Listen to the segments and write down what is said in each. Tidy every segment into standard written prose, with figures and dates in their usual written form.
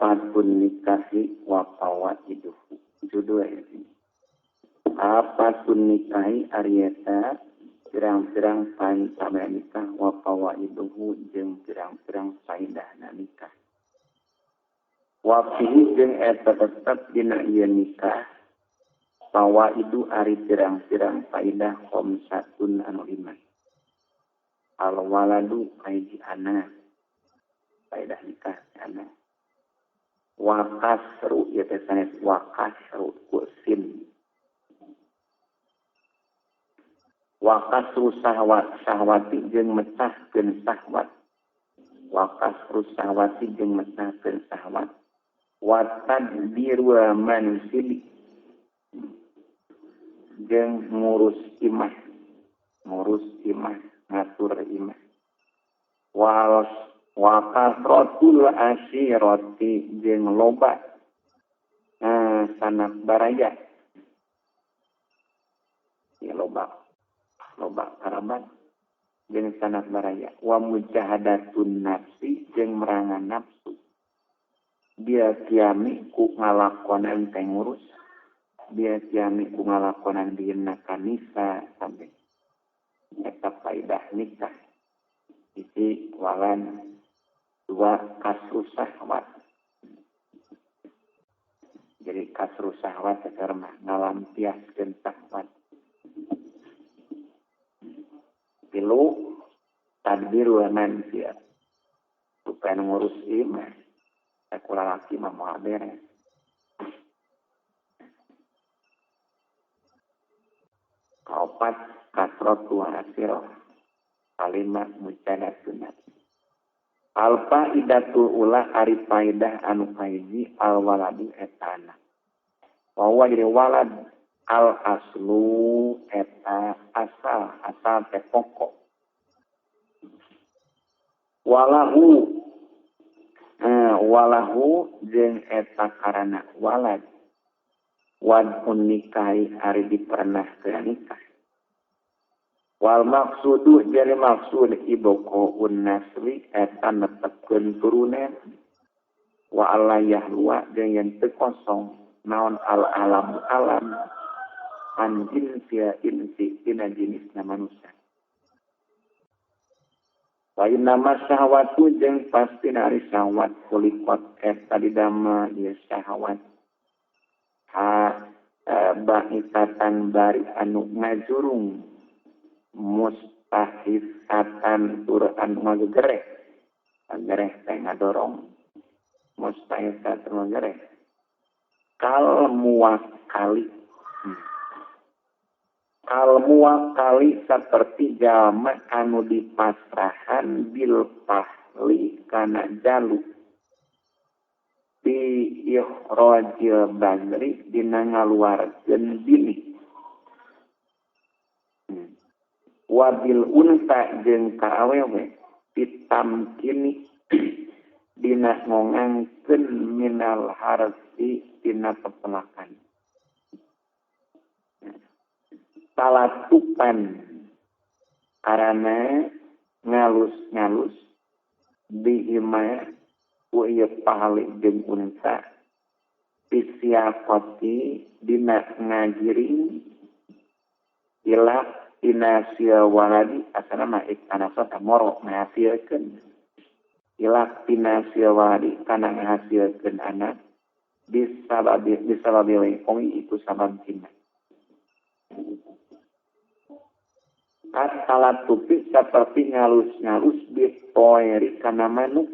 Afatun nikahi wa fawaiduhu. Judul ini. Afatun nikahi arieta pirang-pirang pancama nikah wa fawaiduhu jeung pirang-pirang faedahna nikah. Wa fihi jeung eta tetep dina ieu nikah fawaidu ari pirang-pirang faedah khamsatun anu 5. Al waladu aiji anak. Faedah nikah anak. Wa kasru ieu teh sanes wa kasru ku sin. Wa kasru sahwati jeung mecahkeun sahwat. Wa kasru sahwati jeung mecahkeun sahwat. Wa tadbiru mansili jeung ngurus imah. Ngatur imah. Wa kasratul asyirati jeung loba sanak baraya. Ya loba karabat jeung sanak baraya. Wa mujahadatun nafsi jeung merangan nafsu. Dia kiami ku ngalakonan teh ngurus. Dia kiami ku ngalakonan dina kanisa sampai eta faedah nikah. Isi walan dua kasru sahwat. Jadi kasru sahwat sekarang ngalampiaskeun sahwat. Tilu tadbiru mansia. Supaya ngurus imah. Sekula laki mah moal beres. Kaopat kasratu asiro. Kalimat mujadatun. Al-faidatul ula ari faidah anu kaiji al-waladu etana. Wawa jadi walad al-aslu eta asal teh pokok. Walahu jeung eta karana walad. Wad'un nikahi ari dipernahkeun nikah. Wal maksudu jadi maksud iboko unnasli eta netepkeun turunan. Wa alla yahlua jeung yen teu kosong naon al-alam an jinsia insi tina jenisna manusia. Wa inna masyahwatu jeung pastina ari syahwat kulikot eta didama ieu syahwat. Ba'itatan bari anu ngajurung mustahifatan tur anu ngagereh. Ngagereh teh ngadorong. Mustahifatan ngagereh. Kal muwakali seperti jalma anu dipasrahan bil pahli kana jalu. Bi ikhrajil bagri dina ngaluarkeun bini. Wabil unta jeung ka awewe pitamkini dina ngongangkeun minal harsi dina pepelakan. Talatupan karana ngalus-ngalus bihima ku ieu pahali jeung unta pisiakoti dina ngagiring ila inasia waladi asana mah ikanasa tamoro ngahasilkeun ilak inasia waladi kana ngahasilkeun anak bisababi ongi itu sabab cina. Atalat tupi seperti ngalus-ngalus bitoeri kana manuk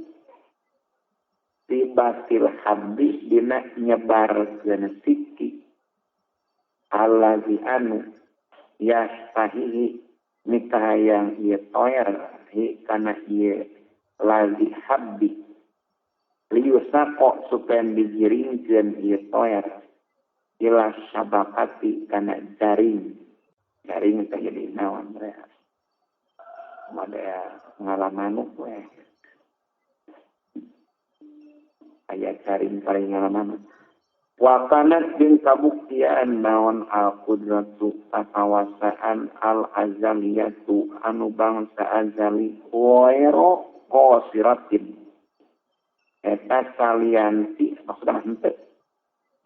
tibatil habis dina nyebarkeun siki allazi anu yastahihi nikah yang ia toer karena ia lagi habbi liusako supaya digiringkeun ia toer ila sabakati karena jaring itu jadi naon beres model ngalaman we aya jaring paling ngalaman. Wakanat jeung kabuktian naon al-qudratu kawasaan al-azaliyatu anu bangsa azali wairo qasiratin eta salianti maksudna henteu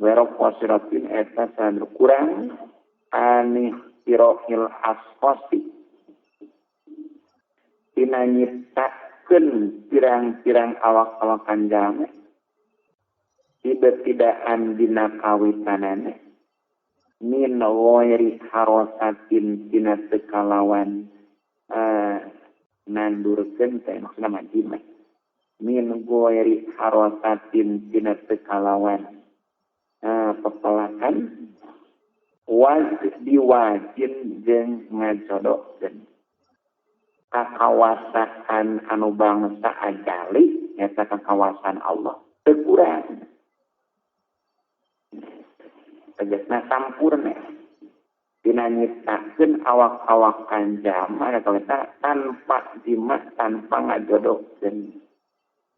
werok wasiratin eta sanur kurang anih tirohil asqasi tina nyiptakeun pirang-pirang awak-awakan jalma ibtidaan dina kawitanana min ghairi harasatin tina sekalawan nandurkeun teh maksudna majimah min ghairi harasatin tina sekalawan pepelakan diwajin jeung ngajodokeun kakawasaan anu bangsa ajali eta kakawasaan Allah teu kurang tegasna sampurna dina nyiptakeun awak-awakan jalma eta tanpa jima tanpa ngajodokeun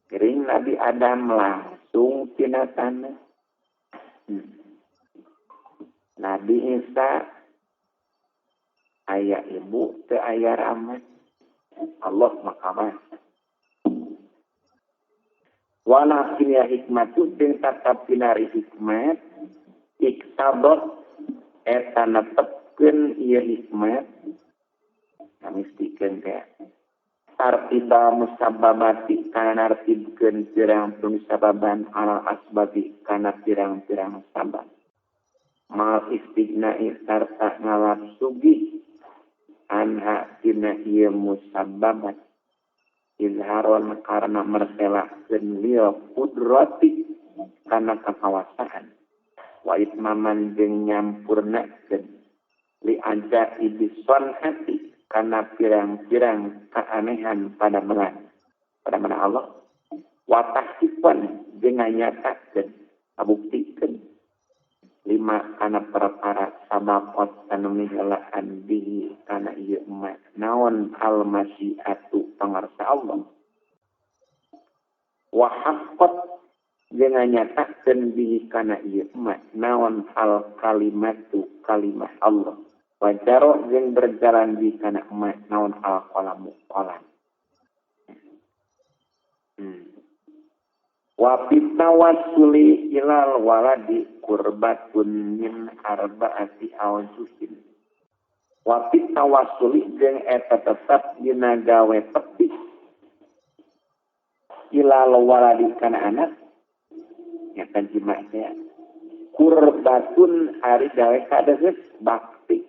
gering Nabi Adam langsung tina tanah Nabi Isa aya ibu teu aya rahmat Allah makamah walakin ya hikmatu jeung tatap pinari hikmat iktabot eta netepkeun ieu hikmat kami stikeun teh tartiba musabbabati kana nartibkeun pirang-pirang sababan ala asbabi kana pirang-pirang sabab mal istighna'i sarta ngalapsugi anha tina ieu musabbabat izharon karena merselakeun liya kudrati kana kakawasaan wa itmaman jeung nyampurnakeun li ajaibi sonhati kana pirang-pirang keanehan pada mana Allah wa tahqiqan jeung nyatakeun kabuktikeun lima kana perkara sababot anu mihelaan bihi kana ieu emak naon al masyiatu pangarsa Allah wa haqqat jeung nyatakeun bihi kana ieu emak naon al kalimatu kalimah Allah wajaro jeung berjalan di kana emak naon al qalamu qalam wa fitawassuli ilal waladi qurbatun min arba'ati awjuhin wa fitawassuli jeung eta tetep dina gawe peti ilal waladi kana anak eta jima teh qurbatun ari gawe kadeus bakti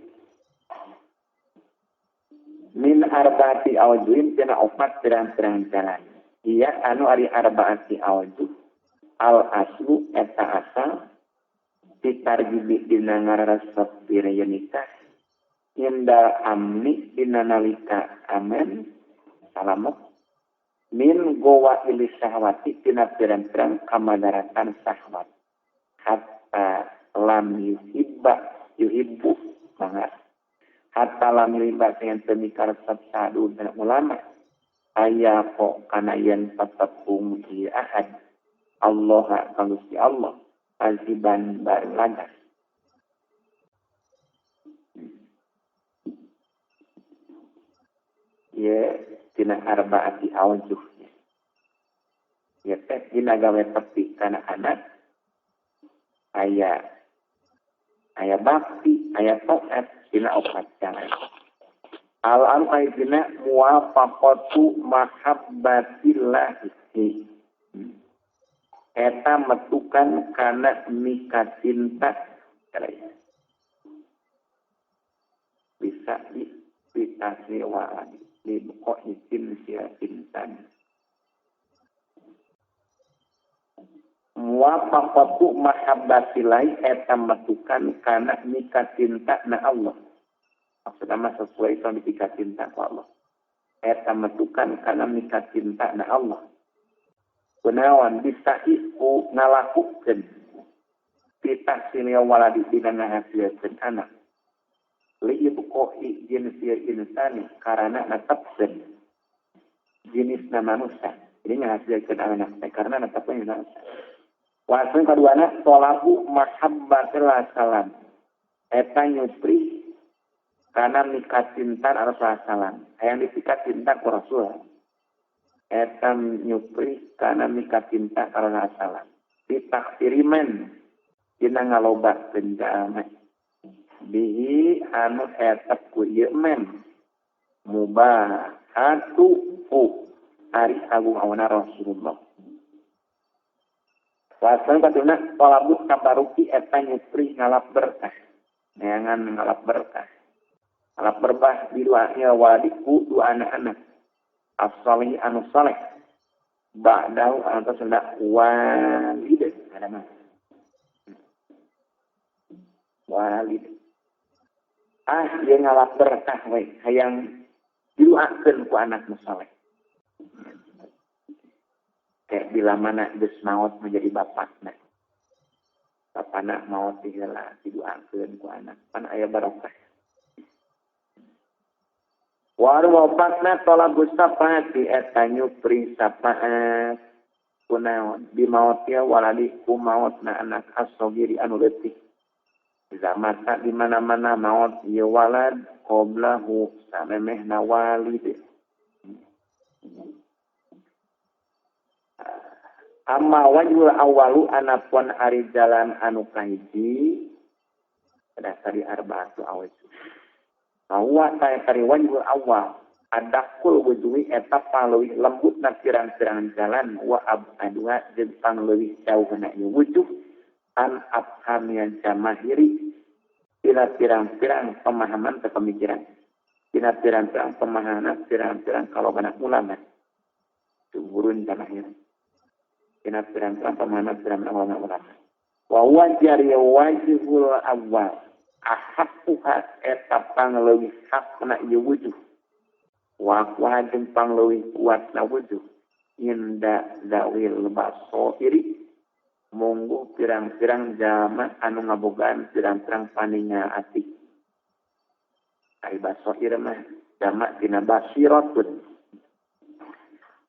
min arba'ati awjuhin tina opat pirang-pirang jalan iya anu ari arba'ati awjuh al aslu eta asal ditargibi dina ngararesep dina nikah inda amni dina nalika amen salamet min gowa ilis syahwati dina pirang-pirang kamadaratan syahwat hatta lam yuhibbu banget hatta lam yuhibba dengan pemikaresep sadu dan ulama aya kok kana yen patepung di ahad Allah kang Gusti Allah aziban barlaga ya tina arbaati awjuh ya teh dina gawe peti kana anak aya bakti aya taat dina opat jalan al-an aidina muwafaqatu mahabbatillah eta metukan kana nikah cinta bisa dipitasi wa'adi dibuka izin sia insan muwafaqatu mahabbatillah eta metukan kana nikah cinta na Allah maksudnya sesuai sama nikah cinta ku Allah eta metukan kana nikah cinta na Allah kunaon bisa iku ngalakukeun pitah silia waladi dina ngahasilkeun anak li ibqoi jinsil insani karena natapkeun jenisna manusia jadi ngahasilkeun anak karena natapkeun manusia wasun kaduana tolabu mahabbatil salam eta nyupri karena nikah cinta Rasulullah sallam hayang dipika cinta ku Rasul eta nyupri kana mika cinta karena salam ditaksiriman dina ngalobakeun jalma bihi anu eta ku ieu men mubahatu hari agung awana Rasulullah wasan kaduna palabut kabaruki eta nyupri ngalap berkah neangan ngalap berkah biluahnya wadiku dua anak-anak as-salih anu saleh ba'dahu anu sendak walid ada mah walid dia ngalap berkah we hayang diluahkeun ku anak nu saleh kayak bila mana geus maot menjadi bapakna bapana maot diheula diluahkeun ku anak pan aya barokah waru wafakna tolabu sapati eta nyupri sapaat kunaon bimaotnya waladi ku maotna anak as-sogiri anu leutik zamata di mana-mana maot ieu walad qoblahu samemehna walid amma wajhul awalu anapun ari jalan anu kahiji dasari arba'atu awal bahwa saya kari wajhul awal adakul wujui eta paleuwih lembutna pirang-pirang jalan wa abadua jeung pangleuwih jauhna ieu wujuh an afhamian jamahiri tina pirang-pirang pemahaman atau pemikiran tina pirang-pirang pemahaman pirang-pirang kalobana ulama suburun jamahir tina pirang-pirang pemahaman pirang-pirang ulama wa wajar ya wajhul awal ahakuha eta pangleuwih hakna ieu wujuh wa jeung pangleuwih kuatna wujuh inda zawil basairi munggu pirang-pirang jama anu ngabogaan pirang-pirang paningal ati ai basair mah jama tina basiratun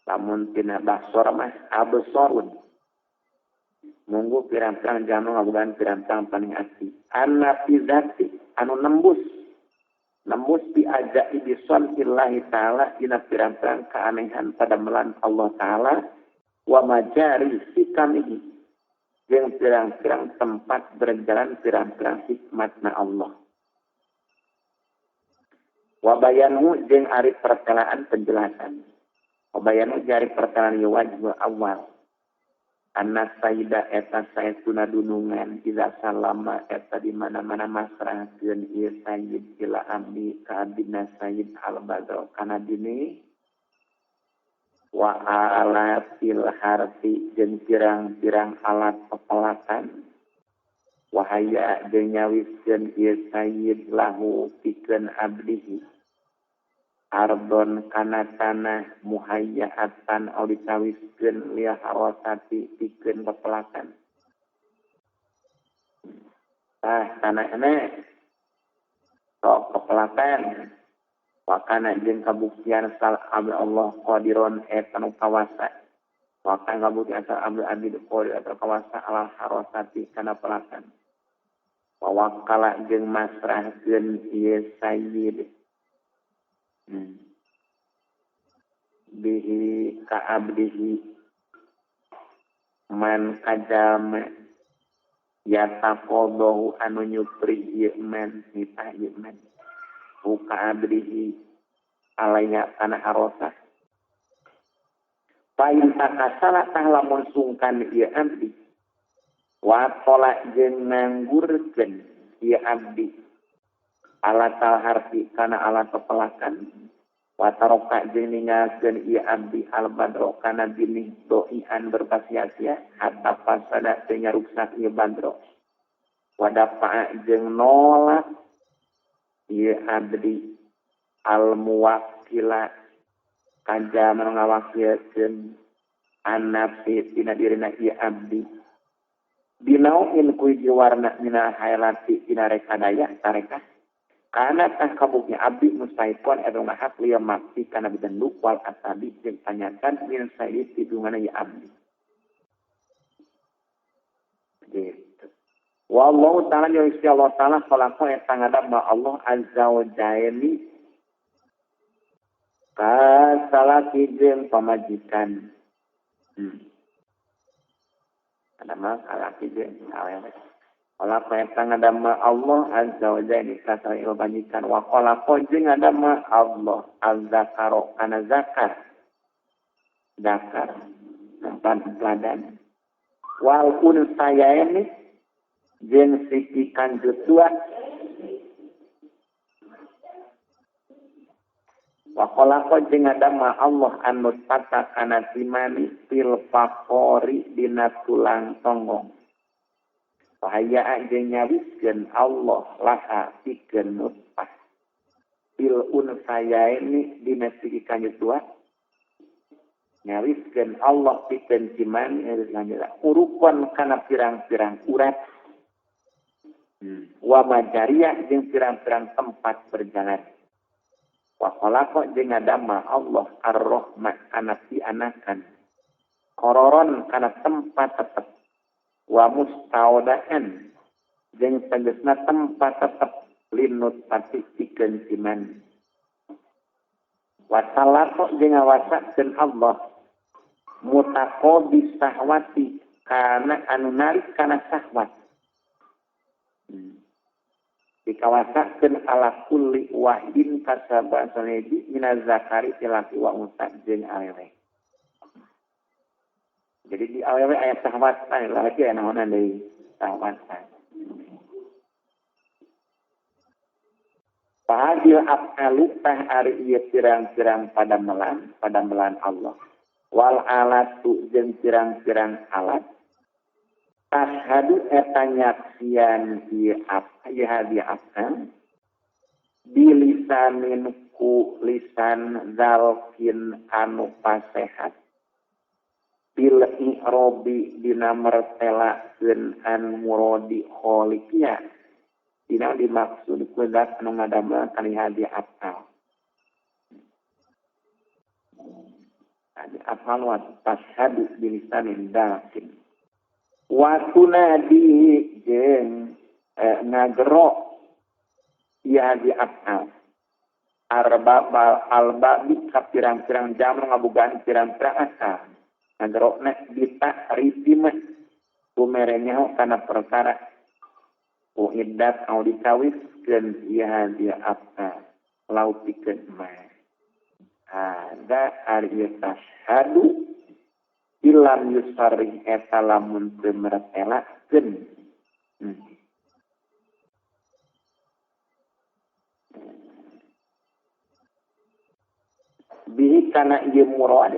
lamun tina basar mah absarun munggu pirang-pirang jama ngabogaan pirang-pirang paningal ati anafizati anu nembus bi ajaibi sunnillahi ta'ala dina pirang-pirang keanehan pada melan Allah ta'ala wa majari hikamihi jeung pirang-pirang tempat berjalan pirang-pirang hikmatna Allah wa bayanu jeung ari pertelaan penjelasan wa bayanu jeung ari pertelaan wajhul awal anak saida eta sayyiduna dunungan ila salama eta di mana-mana masrahkeun ieu sayyid ila abdi ka abdina sayyid al-badr kana dini wa alatil harfi jeung pirang-pirang alat pepelatan wahaya jeung nyawiskeun ieu sayyid lahu pikeun abdihi ardon kana tanah muhayyaatan au ditawiskeun liah harosati pikeun pepelakan tanahna sok pepelakan wakana jeung kabuktian sal abdi Allah qadiron eta nu kawasa wakana kabuktian sal abdi qadir eta kawasa alal harosati kana pelakan wa wakala jeung masrahkeun ieu sayyid bihi ka abdihi man ajam yataqadahu anu nyupri ieu man nitah ieu man buka abdihi alainya kana harosah pain takasala tah lamun sungkan ieu abdi wa tola jeung nanggurkeun ieu abdi alat harfi kana alat pepelakan wa taroka jeung ninggalkeun ieu abdi al-badro kana binih doian berbasia-sia hatta pasada teu nyaruksak ieu badro wa dafa jeung nolak ieu abdi al-muwakkila kaja ngawakilkeun an-nafsi tina dirina ieu abdi binauin kuy diwarna mina hailati tina rekadaya tarekah karena tah kabuknya abdi mustaipon edong hak liya makti kana bidenduk wal asabi jeung tanyakan min sayyid tidungana ya abdi. Gitu. Wallahu ta'ala ya Allah ta'ala khalaqa eta ngadam Allah azza wa jalla ka wasalaki jeung pamajikan. Ada mah salaki jeung awewe. Wala paeta ngadama Allah azza wa jalla kasar pamajikan wa khalaqa jeung ngadama Allah az-zakaro kana zakar. Zakar tempat peladan. Wal unsayaini jeung sikikan jotua. Wa khalaqa jeung ngadama Allah anu tata kana simani fil faqori dina tulang tonggong. Sahaya jeung nyawiskeun Allah laha pikeun nutfah. Fil unsayaini dina sikikan jotua. Nyawiskeun Allah pikeun simani urupon kana pirang-pirang urat. Wa majariyah jeung pirang-pirang tempat berjalan. Wa khalaqa jeung ngadama Allah ar-rahmah kana pianakan. Qororon kana tempat tetep. Wa mustaudaan jeung tegasna tempat tetep linut pati pikeun siman. Wa talaqa jeung ngawasakeun Allah mutaqabis sahwati kana anu narik kana sahwat. Dikawasakeun ala kulli wahidin kasaba saneji minaz zakari tilaki wa unsa jeung awewe. Jadi di awewe aya sahwat lagi aya naonan deui sahwat. Fahadil af'alu tah ari ieu pirang-pirang padamelan Allah. Wal alatu jeung pirang-pirang alat. Ashadu eta nyaksian ieu apa bilisanin ku lisan zalkin anu pasehat bil i'robi dina mertelakeun an muradi kholiqia dina dimaksud ku zat anu ngadamel kana hadi apa adi apa wa tashhadu bilisanin zalkin watuna di jeung ngagero ieu di afal alba bi pirang-pirang jam ngabogaan pirang-pirang asal ngagerona bisa ritima kumerenya kana perkara uiddat au dikawiskeun ieu di afal laupikeun mah ada ari tashhadu ilam yusarih eta lamun teu meretelakeun. Bihi kana ieu murad.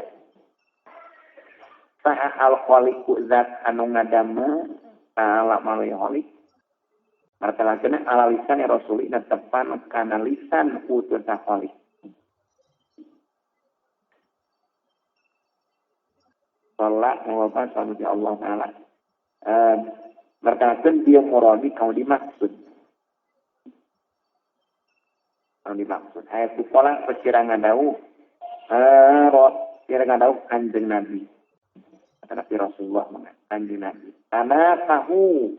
Saha al-khaliqu zat anu ngadama ta'ala malih khaliq. Martelakeun ala lisan rasulina tepan kana lisan utus khaliq. Salat mengapa sama Allah Ta'ala berkatakan dia muradi kau dimaksud ayat sekolah percirangan daun percirangan daun kanjeng Nabi kata Nabi Rasulullah kanjeng Nabi tanah tahu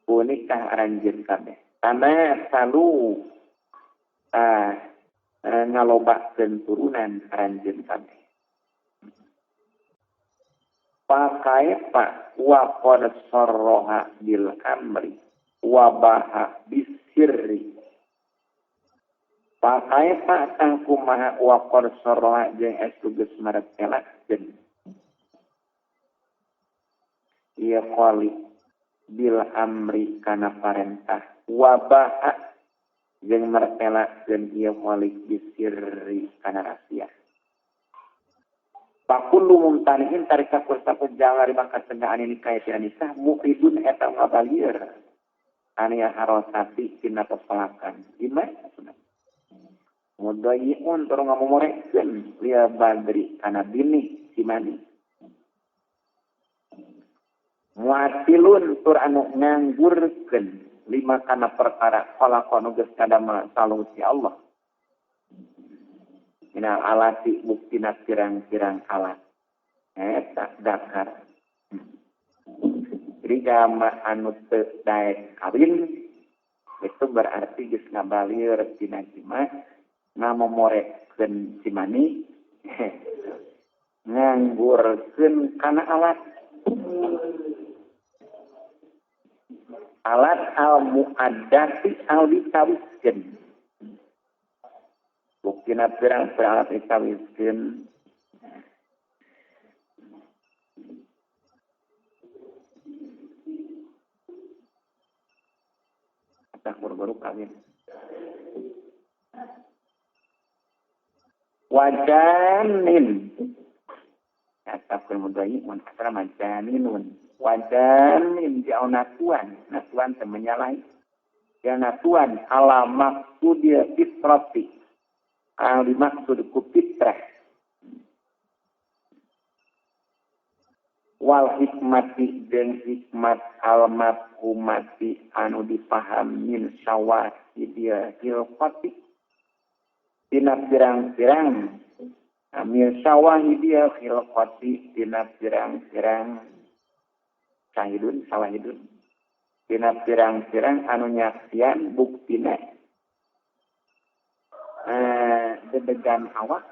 punikah aranjeun kabeh tanah salu ngalobakeun turunan aranjeun kabeh pakai pak wa qad sarraha bil amri wa baha bisirri pakai pak tangku maha wa qad sarraha jeung estu geus maretelakeun ieu qali bil amri kana parentah wa baha jeung maretelakeun ieu qali bisirri kana rahasia Pakulu mumtanihin tarika kursaku jangan rimakan tenggaan ini kaya nikah mu'idun eta ngabalir ania harosati tina pesalakan gimana sudah mudayi'un turun ngamumorekeun lia badri kana bini simani muatilun tur anu nganggurkeun lima kana perkara khalaqanu geus kadama salung si Allah minal alati buktina pirang-pirang alat. Eta dakar. Jadi gama anu teu daek kawin itu berarti geus ngabalir tina jima ngamomorekeun si mani nganggurkeun kana alat al muaddati al ditawiskeun buktina pirang-pirang alat ditawiskeun tak baru kawin wajanin kata permudai mantra majaninun wajanin jauh natuan temennya lain ya natuan ala maksud dia fitrati al dimaksud ku fitrah wal hikmati dan hikmat al mafhumati anu dipaham min syawati dia hilfati dina pirang-pirang amil syawahi dia khilqati dina pirang-pirang sawahidun dina pirang-pirang anu nyaksian buktina dedegan awak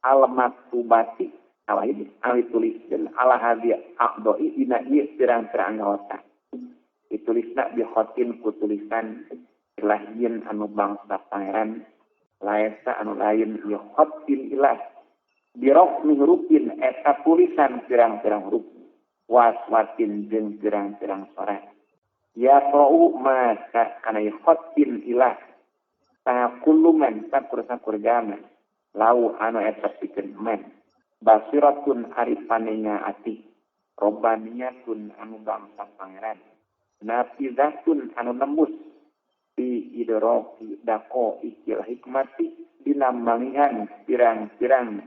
al-maktubati sawahid awi tuliskeun ala hadiah aqdoi dina ieu pirang-pirang anggota ditulisna bi khatin ku tulisan lahin anu bangsa pangeran laisa anu lain ieu khatin ilah birok hurufin eta tulisan pirang-pirang huruf waswatin jeung pirang-pirang suara ya qau maka kana khatin ilah takulluman sakur jaman lau anu eta pikeun man basiratun arifanenya ati robbaniyatun anu bangsa pangeran nafizatun anu nembus di idroki dako ikil hikmati dinambangian pirang-pirang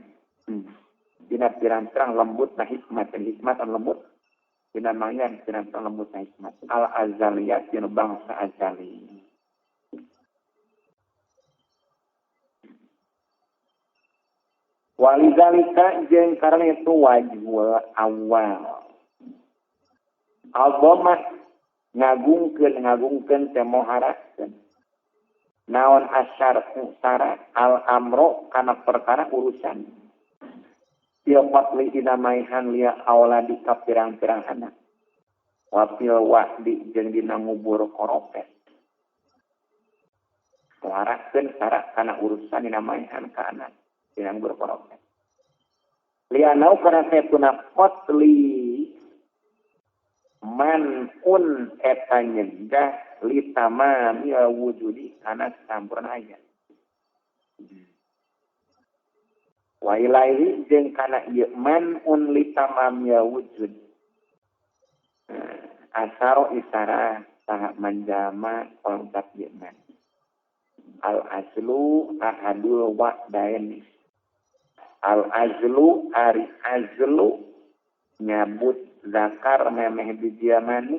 lembut na hikmat dan hikmat anu lembut dinambangian pirang-pirang lembut na hikmat al azaliyat anu bangsa azali walizalika jeung karena itu wajibul awal al-dhamma ngagungkeun temoharakeun naon asyaratu syarat al-amro kana perkara urusan fil qatli dinamaihan lia auladi ka pirang-pirang anak wa fil wahdi jeung dina ngubur koropet larakeun syarat kana urusan dinamaihan ka anak yang berkoropet lianau kana saytuna qatli man un eta nyegah litamami wujudi kana sampurnaya wa ilaihi jeung kana ieu man un litamami wujud asaro isara saha manjama konsep ieu man al azlu ahadul wahdain al azlu ari azlu nyabut zakar memeh di diamani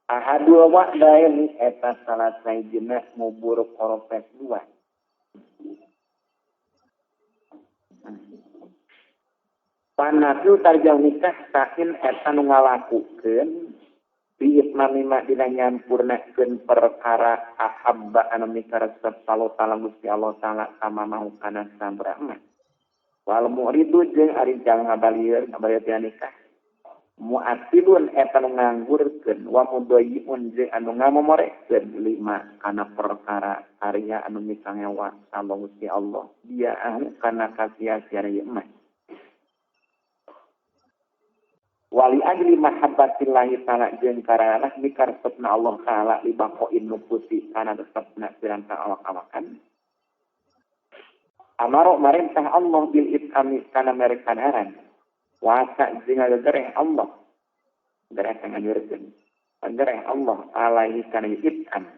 ahadul wa'daini eta salah sajina mubur koropet dua panasu tarjang nikah sakin eta nu ngalakukeun bi itmamima dina nyampurnakeun perkara ahabba anu mikaresep Allah taala Gusti Allah taala sama mau kana sabrama wal mu'ridu jeung ari jang ngabalieur teh nikah mu'atilun eta nu nganggurkeun wa mudayyiun jeung anu ngamomorekeun lima kana perkara karya anu misangewa Allah Gusti Allah dia anu kana kasia-sia ieu mah wali ajli mahabbatillahi ta'ala jeung karana mikaresepna Allah taala libaqoin nufusi kana tetepna pirang awak-awakan amaro marintah Allah bil itami kana mereka haran wasa jeung ngagereh Allah gereh ngajurkeun gereh Allah alaihi kana itam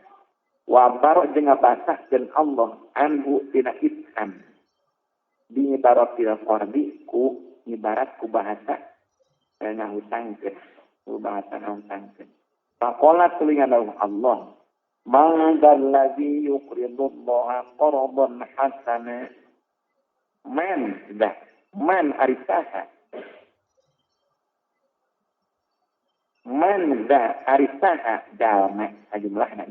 wa baro jeung ngabasahkeun Allah anhu tina itam bi ibaratil qardi ku ibarat ku bahasa ngahutangkeun ku bahasa ngahutangkeun faqala tulingan Allah man dallazi yuqridullaha qardan hasana man arisaha jalma sajumlahna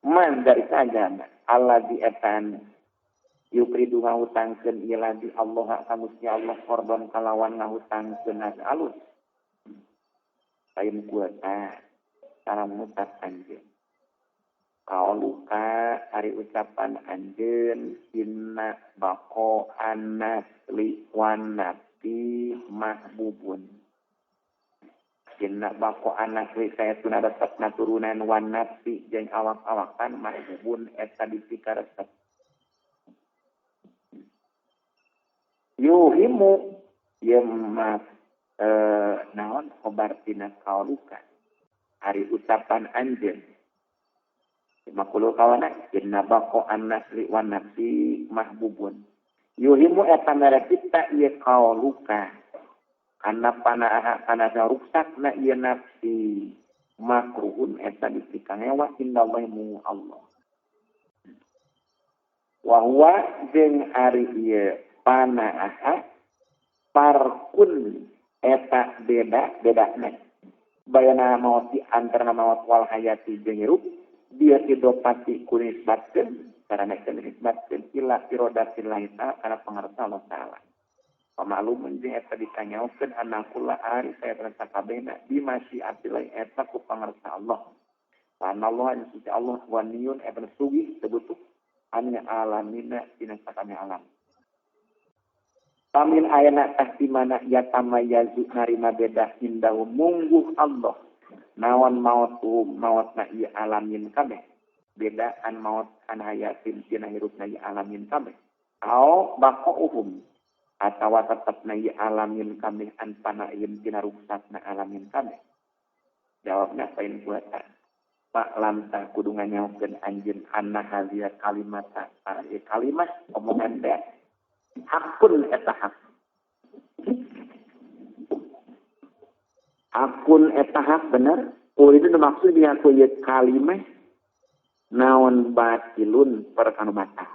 man dari saja Allah di etan Yukridu ngahutangkeun ieu lagi Allah ka Gusti Allah korban kalawan ngahutangkeun alus. Lain kuota cara mutat anjeun. Kauluka ari ucapan anjeun inna bako anasli wan nafsi mahbubun. Inna bako anasli saya tuna resepna turunan wan nafsi jeung awak-awakan mahbubun eta dipikaresep. Yuhimu yemas naon khobar tina kauluka ari ucapan anjeun. Makulu kawana inna baqo an-nasli wan nafsi mahbubun. Yuhimu eta mere kita ieu kauluka kana panaha kana ruksakna ieu nafsi makruhun eta dipikanewa indallahi Allah. Wa huwa jeung ari ieu panaha parkun eta beda-bedana bayana maut di antara maut wal hayati jeung hirup dia tidak pasti kunisbatkeun karena kunisbatkeun ila iradatil lahi ta'ala kana pangarsa Allah taala. Pamalumun jeung eta dikanyaokeun anakula ari saya terasa kabehna di masyiatil lahi eta ku pangarsa Allah. Karena Allah insya Allah waniyun eta sugih sebutuh anu alamina dina sakabeh alam. Pamin ayana tahtimana yatamayazu narima beda indahu mungguh Allah. Nawan maut na iya alamin kabeh. Bedaan maut an hayatin tina hirupna iya alamin kabeh. Au baqauhum atawa tetep na iya alamin kabeh an panaim tina ruksatna alamin kabeh. Jawabna pain kuasa. Pak lamta kudu nganyaokeun anjeun anna haziya kalimata kalimat omongan teh hakun eta hak. Akun eta hak bener. Oh itu maksud dia kuyet kalimah naon batilun perkara batal.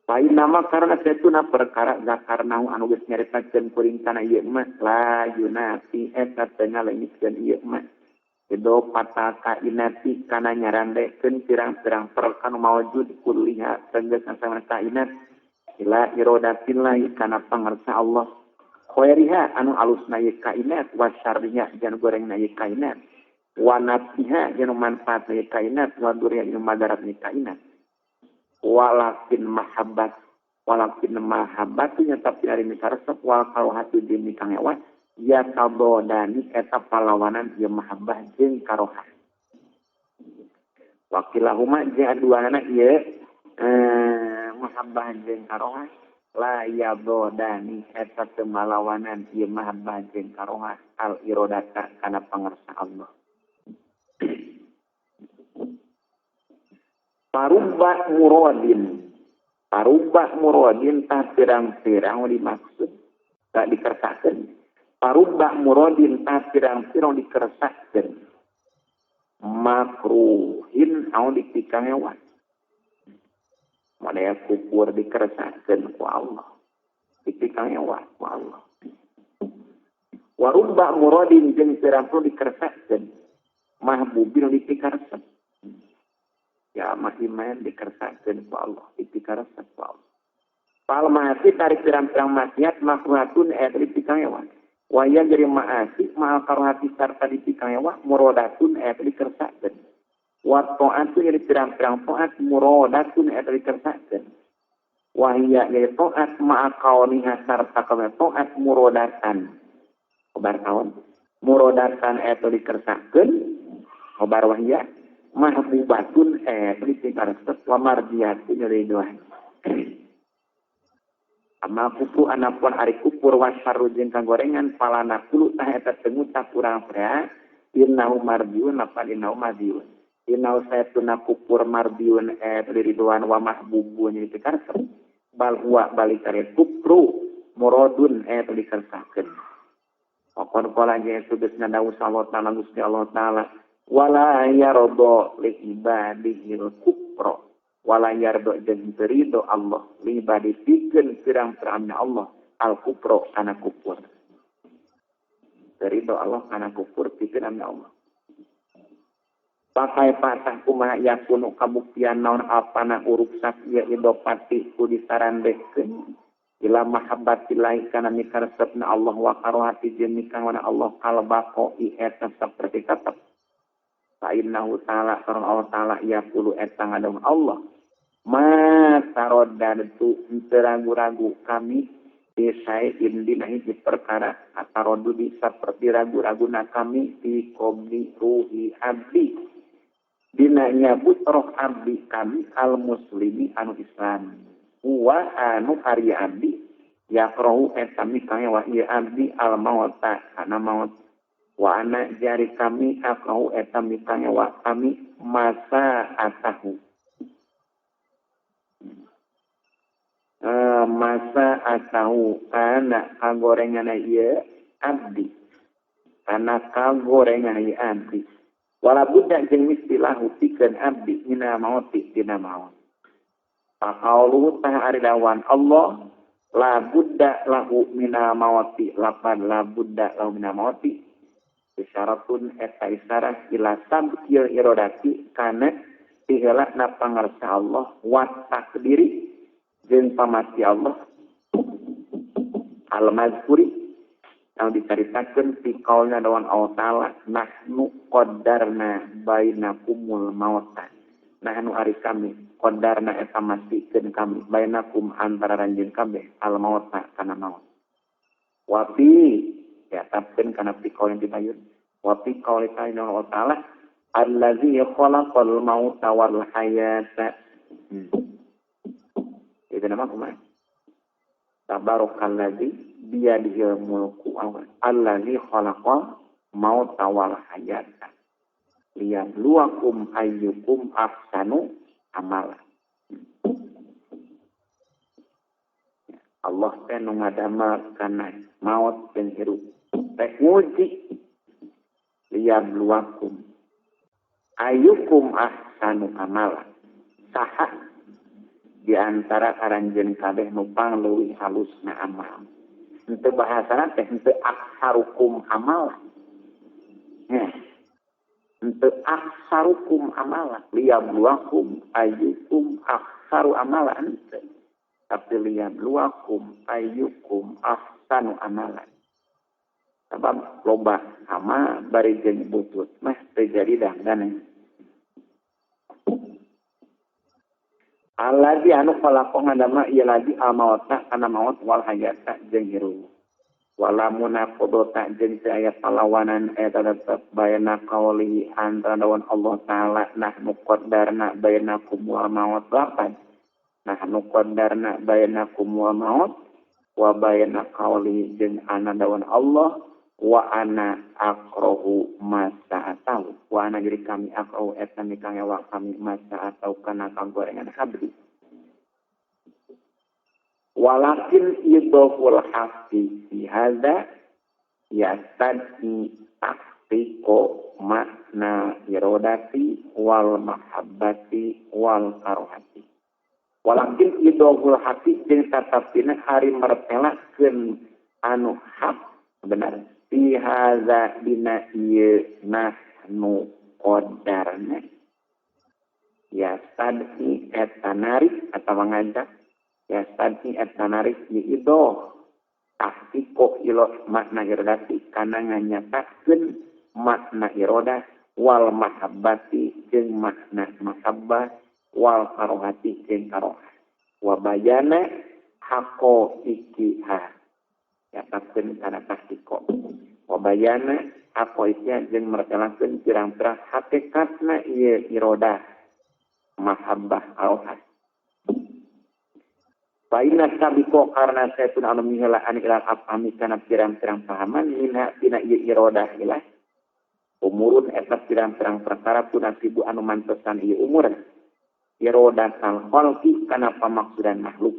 Pai nama karena setuna perkara zakarna anu geus nyaritakeun kuring kana ieu mah la yunati eta tena leungkeun ieu mah. Kedo pataka inati kana nyarandekeun pirang-pirang perkara mawujud kulliha tegas sama kainat ila iradatillah kana pangarsa Allah. Khairiha anu alusna ye kainat wa syarriha jan gorengna ye kainat wa nafiha jan manfaat ye kainat wa durya jan madarat ye kainat walakin mahabbat nya tapi ari mikaresep wal karohatu demi kang ewas ya kabodani eta palawanan ye mahabbah jeung karohah wakilahuma jeung aduana ye mahabbah jeung karohah la yabodani eta temalawanan ieu mahabbah jeung karohah al irodata kana pangarsa Allah. Parubah muradin tah pirang-pirang dimaksud tak dikersakeun. Parubah muradin tah pirang-pirang dikersakeun. Makruhin anu dipikanewan. Model kufur dikeresakeun ku Allah. Dipikanewan ku Allah. Warubba muradin jeung pirang-pirang dikeresakeun. Mahbubil dipikaresep. Ya mahiman dikeresakeun ku Allah. Dipikaresep ku Allah. Pal maasi tarik pirang-pirang maksiat makruhatun eta dipikanewan. Waya jadi maasi ma'al karohati sarta dipikanewan muradatun eta dikeresakeun. Wa ta'atu jadi pirang-pirang ta'at muradatun eta dikersakeun. Wa hiya ya ta'at ma'a kauniha sarta kana ta'at muradatan. Kabar kawan. Muradatan eta dikersakeun. Kabar wahya mahbubatun eta dikaresep wa mardiyatun ridwan. Amma kufur anapun ari kufur wa syarru jeung kagorengan palana kulu tah eta teu ngucap urang prea innahu mardiun apa innahu madiun. Inau saya tuna kufur mardiun ridwan wa mahbubun ini dikaresep bal huwa balikare kufru muradun dikersakeun. Pokon kala nya sudes nadawu sallallahu taala Gusti Allah taala wala yardo li ibadihi kufra wala yardo jeung ridho Allah li ibadi pikeun pirang-pirang Allah al kufra kana kufur. Ridho Allah kana kufur pikeun Allah. pakai patah kumaha yakunu kabuktian naon apana uruksak ieu idopati ku disarandehkeun ila mahabbatillahi kana mikaresepna Allah wa karohati jeung mikawana Allah kalbako i eta saperti kata fa innahu ta'ala karena Allah ta'ala yaqulu eta ngadong Allah ma taroddatu teu ragu-ragu kami desai indina hiji perkara atarodu di saperti ragu-raguna kami di qobli ruhi abdi dina nyabut roh abdi kami al muslimi anu Islam wa anu ari abdi yakrohu eta mikanya wa ieu abdi al mauta kana maut wa ana jari kami akrohu eta mikanya wa kami masa atahu masa atahu kana kagorengana ieu abdi kana kagorengana ieu abdi wala budda jeung istilah pikeun abdi mina mauti dina maut. Faqaulu tah ari dawan Allah la budda lahu mina mauti lapan la budda lahu mina mauti isyaratun eta isyarat ila sabqil iradati kana tiheula na pangarsa Allah wa takdiri jeung pamati Allah al-mazkuri yang diceritakan di kaulnya dawan Allah Ta'ala nahnu qaddarna bainakumul mauta nahnu ari kami qaddarna eta masikeun kami bainakum antara ranjeun kabeh al mauta kana maut wa fi ya tapkeun kana fi kaul yang dipayun wa fi qauli Allah Ta'ala allazi khalaqal mauta wal hayata itu nama kumaha tabarakalladzi biyadihil mulku allazi khalaqa mauta wal hayata liyabluwakum ayyukum ahsanu amala. Allah teh nu ngadamel kana maut jeung hirup teh nguji liyabluwakum ayyukum ahsanu amala saha di antara aranjeun kabeh nu pangleuwih halusna amal. Untuk bahasana teh untuk aksarukum amal. Untuk aksarukum amala liyabluwakum ayyukum aksaru amalan. Tapi liyabluwakum ayyukum ahsanu amalan. Sebab loba sama bari jeung butut mah terjadi dangdan. Alladzi anu khalaqo ngadama ieu lagi al-mauta kana maut wal hayata jeung hirup. Wala munaqadata jeung teu aya palawanan eta tetep bayana qauli antara dawan Allah Ta'ala nahnu qaddarna bainakum wal maut lapan. Nahnu qaddarna bainakum wal maut wa bayana qauli jeung ana dawan Allah wa ana aqrahu masa atau wa ana jadi kami aqrahu eta mikang wa kami masa atau kana kagorengan abdi walakin idhoful haqqi fi hadza yastadi tahqiqo makna iradati wal mahabbati wal karohati walakin idhoful haqqi jeung tatapina hari mertelakeun anu hak benar fi hadza dina ieu nahnu qaddarna ya tadhi eta narik atawa ngajak ya tadhi eta narik ieu tahqiqo ilo makna iradati kana nganyatakeun makna iradah wal mahabbati jeung makna mahabbah wal karohati jeung karohah wa bayana haqqo ikiha ya takkeun kana tahqiqo wabayana apa isya jeung mertelakeun pirang-pirang hakikatna ieu iradah mahabbah karohah fa inna sabiqo karna saytun anu miheulaan ilal afhami kana pirang-pirang pahaman minha tina ieu iradah ilah umurun eta pirang-pirang perkara punasibu anu mantosan ieu umur iradah kal khalqi kana pamaksudan makhluk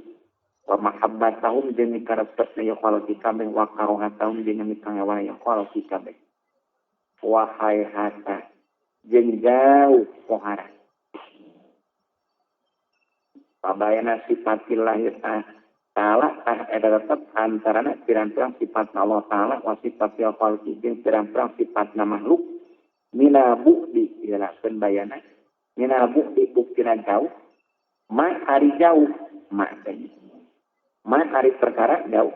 wa mahabbatahum jeung mikaresepna ya khalqi kabeh wa karohatahum jeung mikanggawa ya khalqi kabeh wa hayhata jeung jauh pohara pabayana sifatillah ta'ala ada tetap antarana pirang-pirang sifat Allah Ta'ala wa sifatil khalqi jeung pirang-pirang sifatna makhluk mina bukti dijelaskeun bayana mina bukti buktina jauh ma ari jauh ma teh ma ari perkara jauh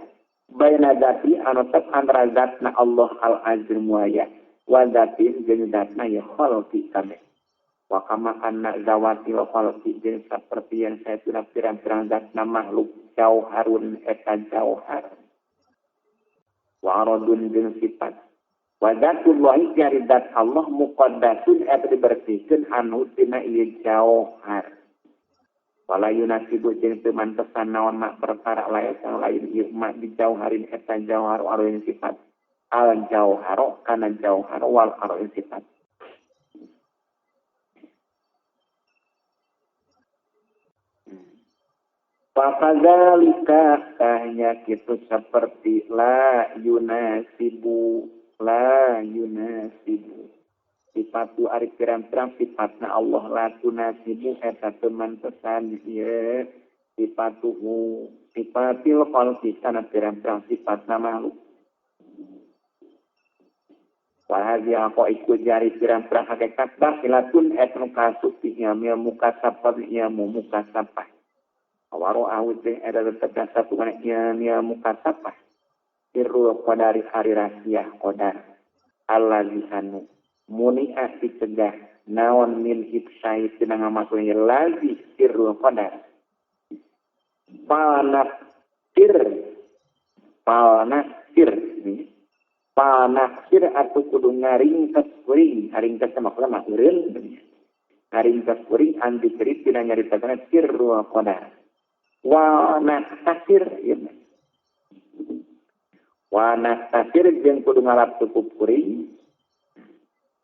bayana zati anu tep antara zatna Allah al-azim wa ya wa zatin jeung zatna ya khalqi kabeh wa kama anna zawati wa khalqi jeung saperti yang saya pirang-pirang zatna makhluk jauharun eta jauhar wa aradun jeung sifat wa zatullahi jari zat Allah muqaddasun eta dibersihkeun anu tina ieu jauhar wala yunasibu jeung teu mantesan naon mak perkara lain sang lain ieu mak dijauharin eta jauhar aruin sifat al jauharo kana jauhar wal aruin sifat Fakadzalika hanya kitu seperti la yunasibu sifatu ari pirang-pirang sifatna Allah la tunasibu eta teman pesan ieu sifatuhu sifatil khalqi kana pirang-pirang sifatna makhluk wahadi aku ikut jari pirang-pirang hakikat bakilatun etnu kasuk mil mukasabah ilmu mukasabah awaro awit ada tetap satu manaknya nia mukasabah sirru qadari hari rahasia qadar allazi anu muni'ah dicegah naon min ibsai tina ngamaskeun lazi sirru qadar panasir atau kudu ngaringkes kuring ngaringkes maksudna mah eureun ngaringkes kuring andi cerit tina nyaritakeun sirru qadar wa nasir jeung kudu ngalap cukup kuring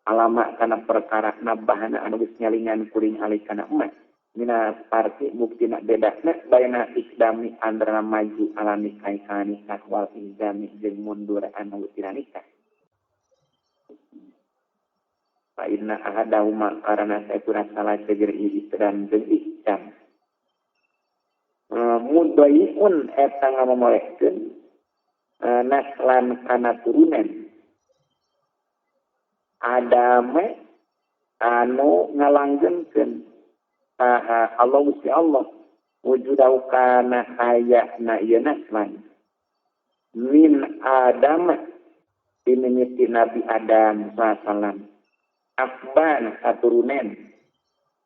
alama kana perkara nabahana anu geus nyalingan kuring alih kana emas mina parti buktina bedana baina isdami antara maju ala nikah kana nikah wal isdami jeung mundur anu tina nikah fa inna ahadahuma karana saeuna salah seger isdam jeung isdam mudaiun eta ngamamolehkeun naslan kana turunan adame anu ngalanggengkeun Allah Gusti Allah wujudahu kana hayana ieu naslan min Adam dimimiti Nabi Adam sallallahu akban saturunan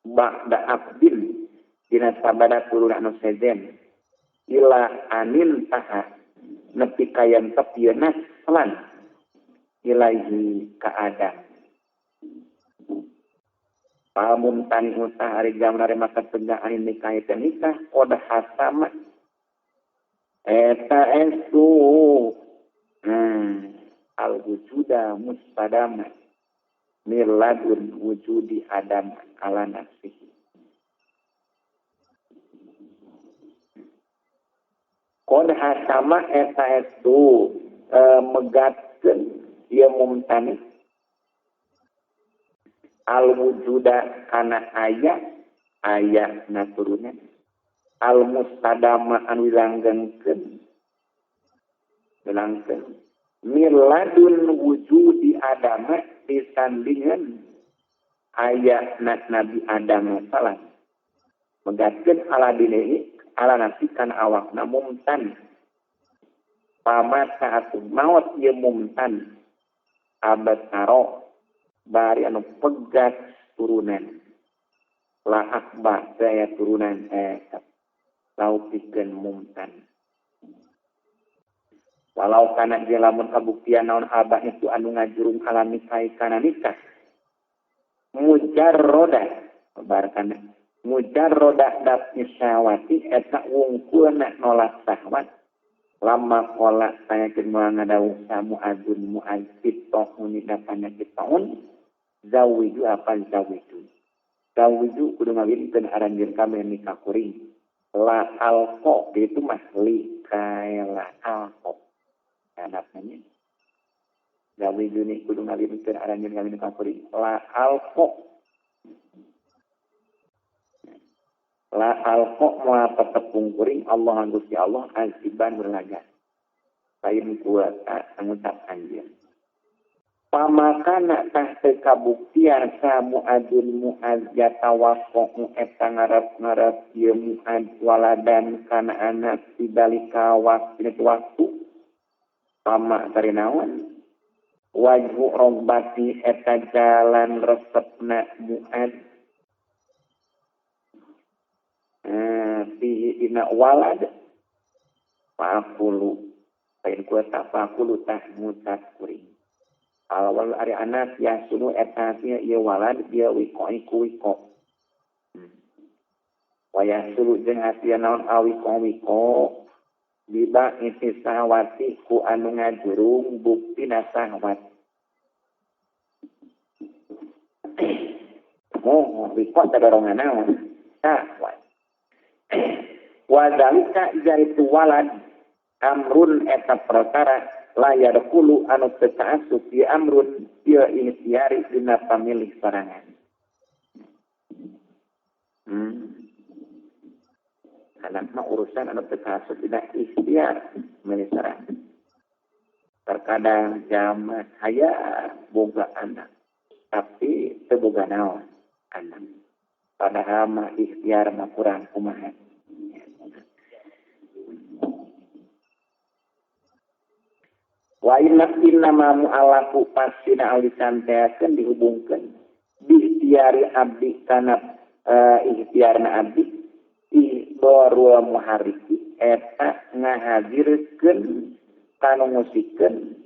ba'da abdin dina sabada turunan anu sejen ila anin taha nepi kayan tepieu naslan ilahi ka Adam pamun tani usah hari gambar maka tegak anin nikah eta nikah odah hasama eta estu al wujuda muspadama miladun wujudi Adam ala nafsihi kod hasama eta estu megatkeun ieu mumtani al wujuda kana aya naturunan al mustadama anu langgengkeun miladun wujudi adama disandingan aya Nabi Adam salah megatkeun ala dinehi ala nafsi kana awakna mumtan pamat saat maut ieu mumtan abad taro bari anu pegat turunan la akbar saya turunan laupikeun mumtan walau kana dia lamun kabuktian naon abah itu anu ngajurung ala nikah kana nikah mujarroda barakana mujarroda dapni syawati eta wungkulna nolak syahwat lama kola tanyakeun moal ngadawuh samu azun muazib tohun dapana kitaun zawiju apa zawiju kudu ngawinkeun aranjeun kami nikah kuring la alqa itu mah li kaela alqa anaknya zawiju ni kudu ngawinkeun aranjeun kami nikah kuring la alqa moal tetepung kuring Allah Gusti Allah aziban berlaga lain kuasa mengucap anjeun pamakana tah teu kabuktian sa muadzun muaz yatawaqqa eta ngarep-ngarep ieu muaz waladan kana anak sidalika waktu pama tari naon wajhu robbati eta jalan resepna muaz fihi dina walad pakulu pain kuota pakulu tah mucat kuring awal ari anak ya sunu eta ieu walad dia wiko wiko waya sulu jeung hasia naon awiko diba isi sahwati ku anu ngajurung bukti sahwat wiko tadarongan naon sahwat wadalika jaritu walad amrun eta perkara layar kulu anu tetaasuk di amrun dia ikhtiari dina pamilih sorangan. Anak mah urusan anu tetaasuk dina ikhtiar milih sorangan. Terkadang jamak haya boga anak, tapi teu boga naon anak. Padahal mah ikhtiar mah kurang kumaha. Wa inna ma mu'alafu pasina alisan teakeun dihubungkeun biikhtiari abdi kana ikhtiarna abdi idorul muharriki eta ngahadirkeun kanu ngusikeun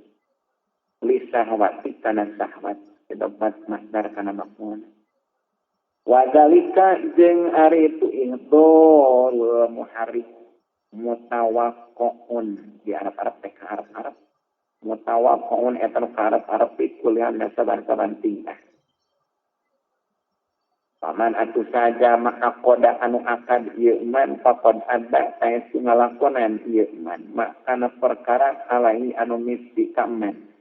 li sahwati kana sahwat dapat masdar kana maf'ul wa dalika jeung ari itu idorul muharrik mutawaqqun di Arab-Arab teh Arab mutawaqqun eta Arab kuliah saban-saban tingkah. Paman atu saja maka koda anu akad ieu iman faqad adda saya ngalakonan ieu iman makana perkara alai anu mesti kaman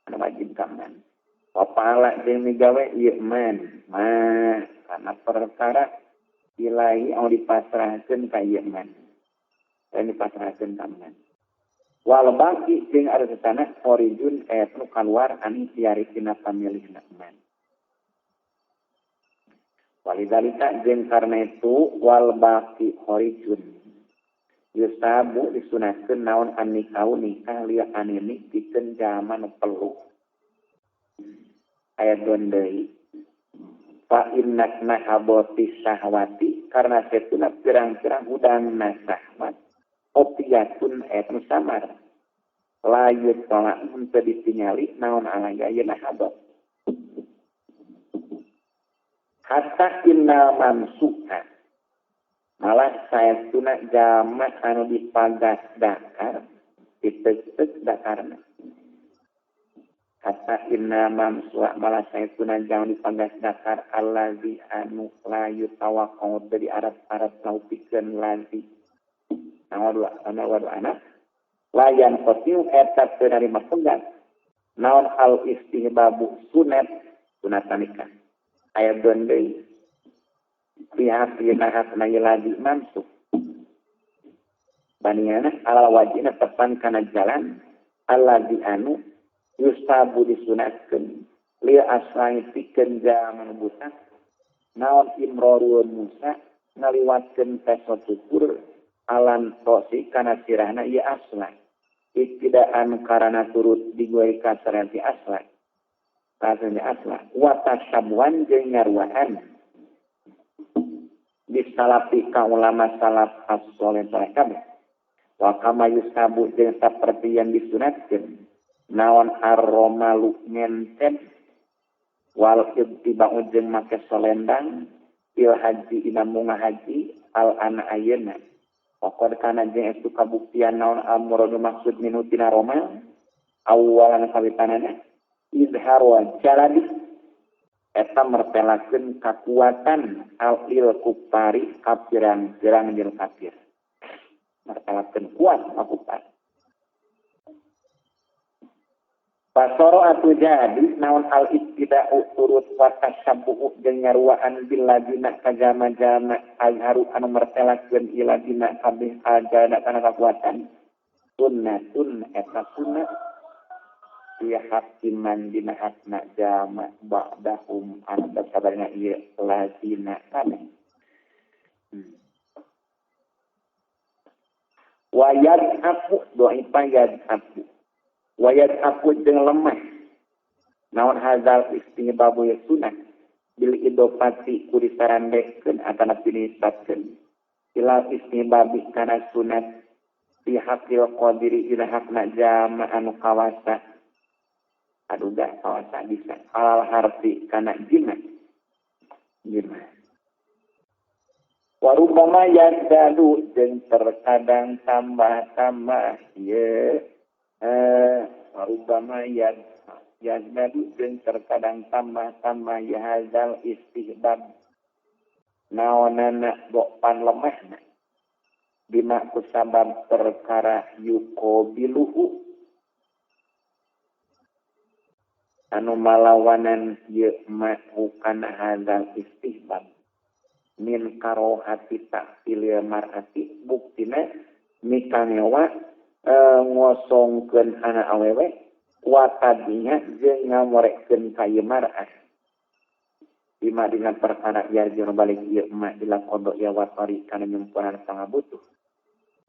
anu wajib kaman. Papala jeung migawe ieu iman mah kana perkara ilahi anu dipasrahkeun ka ieu iman. Dan dipasrahkeun ka iman. Wal baki jeung ari satana orijun eta nu kaluar anu tiari tina pamilihna iman. Walidalika jeung karna itu wal baki orijun yusabu disunahkeun naon anikau nikah liya anini pikeun jalma nu peluk. Aya deui fa inna nahabati sahwati karna setuna pirang-pirang udangna sahwat opiyatun etnu samar layut tolak untuk ditingali naon alaya yeuna habat hatta innal mamsuha malah saya tuna jama anu dipagas dakar diteuk dakarna hatta innal mamsuha malah saya tuna jama dipagas dakar allazi anu layut tawaqqau dari Arab taupikeun lazi naon anak layan kotiu eta teu narima pegat naon hal istihbabu sunat nikah aya deui pihak hasna lagi mamsu baniana ala wajina tepan kana jalan alladzi anu yusabu disunatkeun li asai pikeun jaman buta naon imrorun musa ngaliwatkeun peso syukur alan tosi kana sirahna ieu asla iktidaan karana turut diguai kasaranti asla kasanya asla wa tasabuan jeung ngarwaan disalapi ka ulama salaf as-saleh kabeh wa kama yusabu jeung saperti yang disunatkeun naon ar-romalu ngenten wal ittiba'u jeung make solendang il haji ina munga haji al ana ayeuna pokok kana jeung estu kabuktian naon amrun maksud minutina Roma awalan kawitanana izhar wa jaladi eta mertelakeun kakuatan al-il kupari kapiran-pirang jeung kafir mertelakeun kuat kufar pasoro atu jadi naon al-ibtida'u turut wa tasabbu'u jeung nyaruaan bil ladina kajama-jama azharu anu mertelakeun iladina kabeh ajana kana kakuatan sunnatun eta sunnah hakiman dina hakna jama ba'dahum anu sabarna ieu lazina kana. Wayad aku doipa yad aku. Wayad aku jeung lemah. Naon hadzal istihbabu ya sunah bil idopati kuri sarandekeun atana pinisbatkeun. Ila istihbabi kana sunat fi haqqil qadiri ila hakna jama anu kawasa. Aduga kawasa bisa. Alal harfi kana jima. Warubama yadadu jeung terkadang tambah-tambah ye warubama yadadu jeung terkadang tambah-tambah ya hazal istihbab naonana bopan lemahna bima kusabab perkara yuqabiluhu anu malawanan ye ma'u kana hazal istihbab min karohati ta'til mar'ati buktina mikangewa ngosongkeun anak awewe wa tadinya jeung ngamorekeun ka ieu mar'ah bima dengan perkara yarjun balik ieu emak ila qada ya watari kana nyumpunan pangabutuh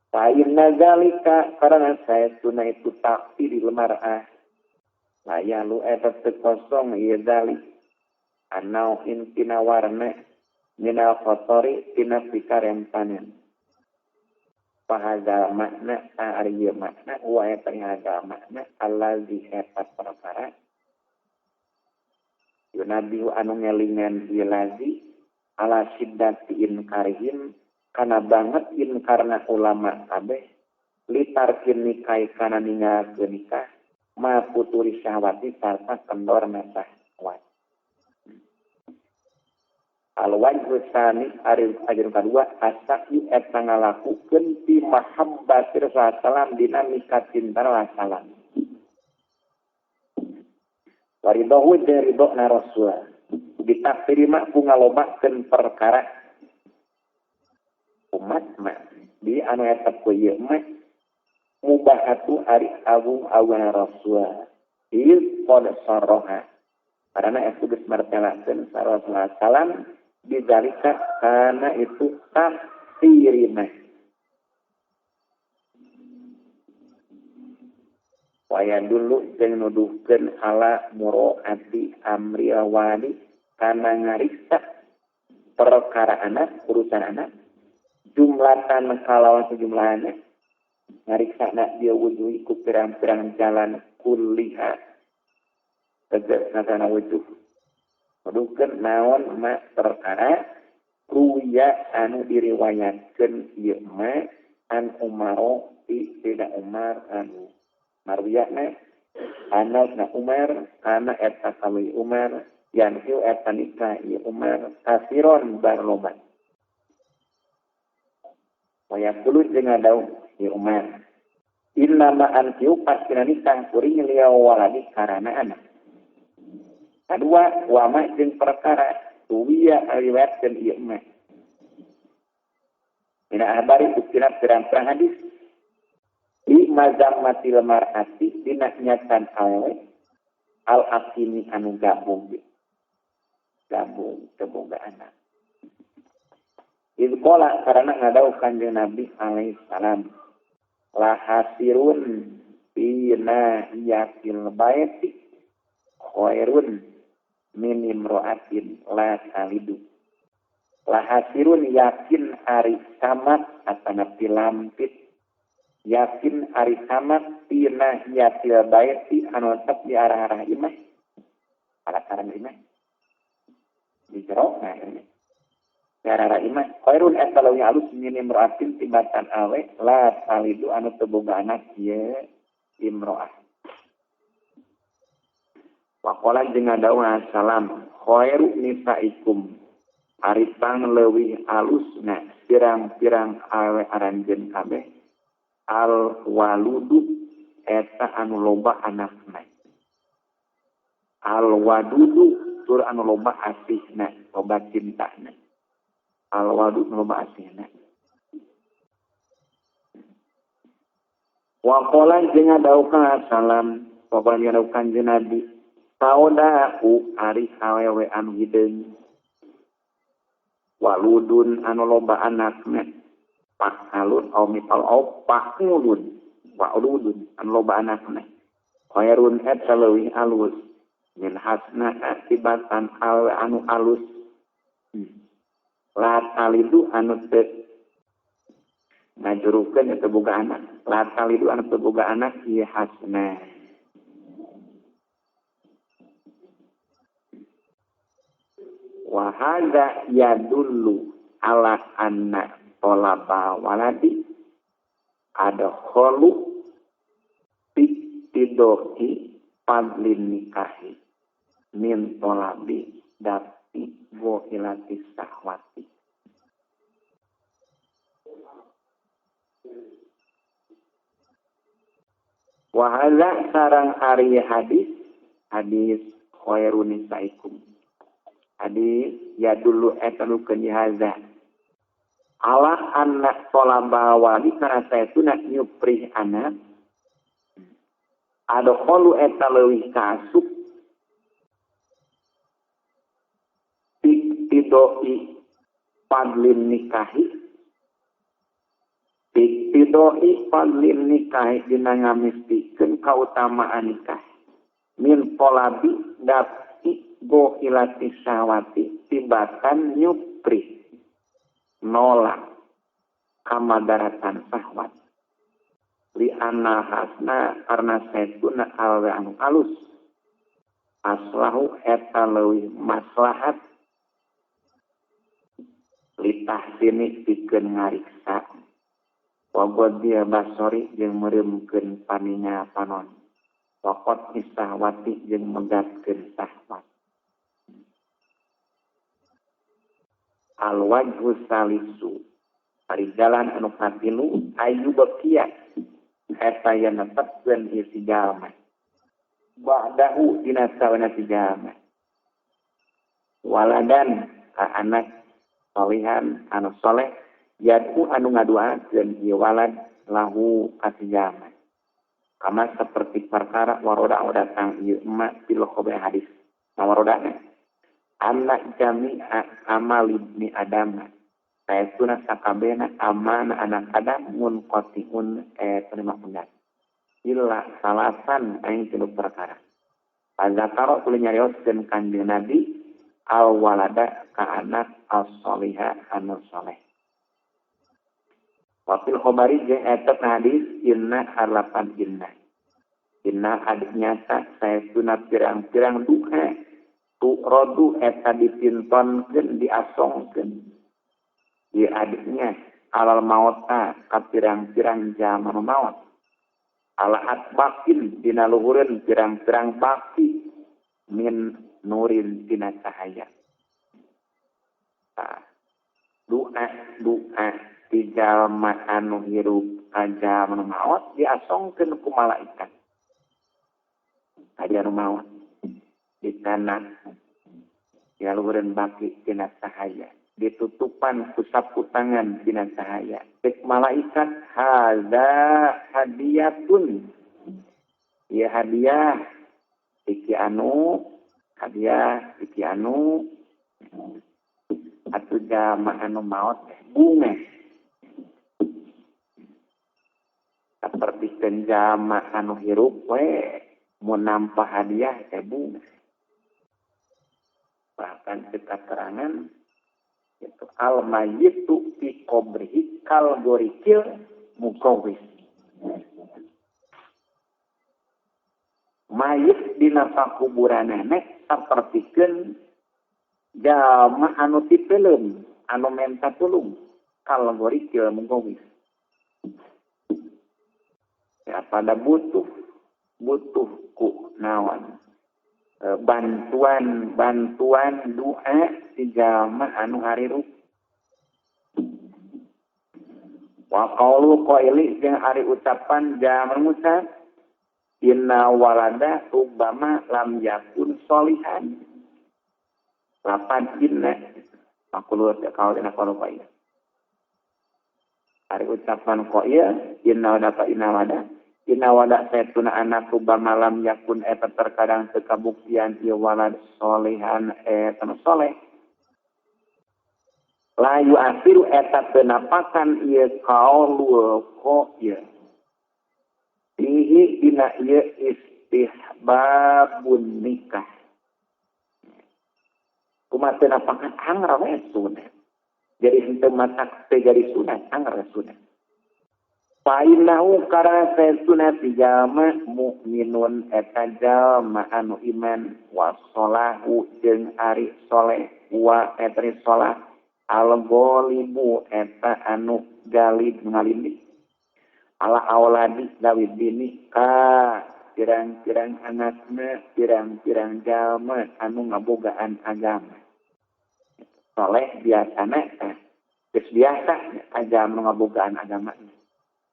fa inna zalika karena saya tuna itu ta'til mar'ah layalu eta teu kosong ieu zalik anau intina warna minal kotori tina pikarempanan. Pahadal makna ariya makna wa eta hadal makna allazi eta perkara yunabihu anu ngelingan ilazi ala siddati inkarihim kana banget karena ulama kabeh litarkin nikai kana ninggalkeun nikah ma puturi syahwati sarta kendor syahwat. Al-wajhu tsani ari ajrun kadua asai eta ngalakukeun fi mahabbatir rasulullah dina mikat cinta rasulullah. Waridahu ridona rasul ditakdirima ku ngalobakeun perkara umat mah di anu eta ku ieu mah mubahatu ari awana rasul il qad sarroha karena itu geus martelakeun sallallahu alaihi wasallam bidzalika kana itu tafsirina waya dulu jeung nuduhkeun ala muraati amri wali kana ngariksa perkara anak urusan anak jumlatan kalawan sejumlahna ngariksana dia wujuh ku pirang-pirang jalan kulliha tegas natana wujuh nuduhkeun naon ma perkara ruya anu diriwayatkeun ieu ma an Umaro tidak Umar anu marwiyana anasna Umar kana eta kawi Umar yang hiu eta nikah ieu Umar kasiron barloban waya kulut jeung ngadaung ieu Umar inna ma antiu pasina nikah kuring liya waladi karana anak. Kedua, wama jeung perkara tuwiya riwayatkeun ieu mah. Dina habari uktina pirang-pirang hadis di mazammatil mar'ati dina nyatan awewe al-aqimi anu gabung teboga anak. Izqala karena ngadau kanjeng Nabi alaihi salam la hasirun bina yakil baiti khairun minim ro'atin la kalidu lahasirun yakin ari samat atana pilampit yakin ari samat pina yatil baiti anu tetep di arah-arah imah arah-arah imah di jero nah ini di arah-arah imah khairun etalawi alus minim ro'atin tibatan awe la kalidu anu teboga anak ye imro'ah. Wakola jeung ngadaung salam khairu nisaikum ari pang leuwih alusna pirang-pirang awe aranjeun kabeh al waludu eta anu loba anakna al wadudu tur anu loba asihna loba cintana al wadud loba asihna wakola jeung ngadaung salam pokoknya nyuruhkan Nabi taudahu ari awewe anu hideung waludun anu loba anakna pak alun au mipal au pak ngulun waludun anu loba anakna khairun eta leuwih alus min hasna akibatan awe anu alus la talidu anu teu ngajurukeun teu boga anak la talidu anu teu boga anak ieu hasna wa hadza yadullu ala anna talaba waladi ada kholu tidoi padlin nikahi min talabi dati gohilatis sahwati wa hadza sarang ari hadis khairun nisaikum hadis ya dulu etanukeun hadza ala anak talaba wali kana saetuna nyuprih anak ada kholu eta leuwih kaasup tidoi padlin nikahi dina ngamistikeun kautamaan nikah min polabi dati gohilati sawati tibatan nyupri nolak kamadaratan sahwat li anna hasna karna saetuna alwe anu alus aslahu eta leuwih maslahat li tahsini pikeun ngariksa wabod dia basori jeung meuremkeun paninya panon wakot isahwati jeung megatkeun sahwat al-wajhu salisu ari jalan anu katilu ayu bakia eta yang netepkeun isi jalma ba'dahu dina sawana si jalma waladan ka anak salihan anu soleh yadu anu ngaduakeun ieu walad lahu ka si jalma kama seperti perkara waroda datang ieu emak fil khabar hadis warodana anak jami'a amal ibni adam saestuna sakabehna amana anak adam munqatiun terima pendat illa salasan aing tilu perkara azakaro tuluy nyarioskeun kanjeng Nabi al walada ka anak as-salihah anu saleh wa fil khabari jeung eta hadis inna halapan inna hadis nyata saestuna pirang-pirang duha tu rodu eta dipintonkeun diasongkeun ieu adiknya alal mauta ka pirang-pirang jaman maut ala atbakin dina luhureun pirang-pirang bakti min nurin dina cahaya doa ti jalma anu hirup ka jaman maut diasongkeun ku malaikat anu maut di tanah ya luhureun baki tina cahaya ditutupan ku sapu tangan tina cahaya cek malaikat hadza hadiyatun ya hadiah iki anu atuh jalma anu maot bunga seperti jalma anu hirup we mun nampa hadiah teh bunga bahkan keterangan itu al mayyitu fi qabrihi kal gorikil mukawis mayit dina pakuburanana sapertikeun jalma anu tipeleum anu menta tulung kal gorikil mukawis ya pada butuh ku naon bantuan doa di jalma anu harirup wa qaulu qaili jeung ari ucapan jalma ngucap inna walada rubbama lam yakun solihan lapan inna maqulun qaul inna qaulu qail ari ucapan qail inna wada Inna wala saytuna anak rubah malam yakun eta terkadang sekabuktian ieu walad solehan eta soleh. Layu asiru eta tenapakan ieu qaulu ko ieu. Ihi dina ieu istihbabun nikah. Kumaha tenapakan anggar we sunat. Jadi henteu matak teh jadi sunat anggar sunat. Fainahu karena sunat jama mukminun eta jalma anu iman wa sholahu jeung ari soleh wa etri sholah al-ghalibu eta anu galib ngalindi ala auladi dawid bini ka pirang-pirang anakna pirang-pirang jalma anu ngabogaan agama. Soleh biasana geus biasa ka jalma ngabogaan agama.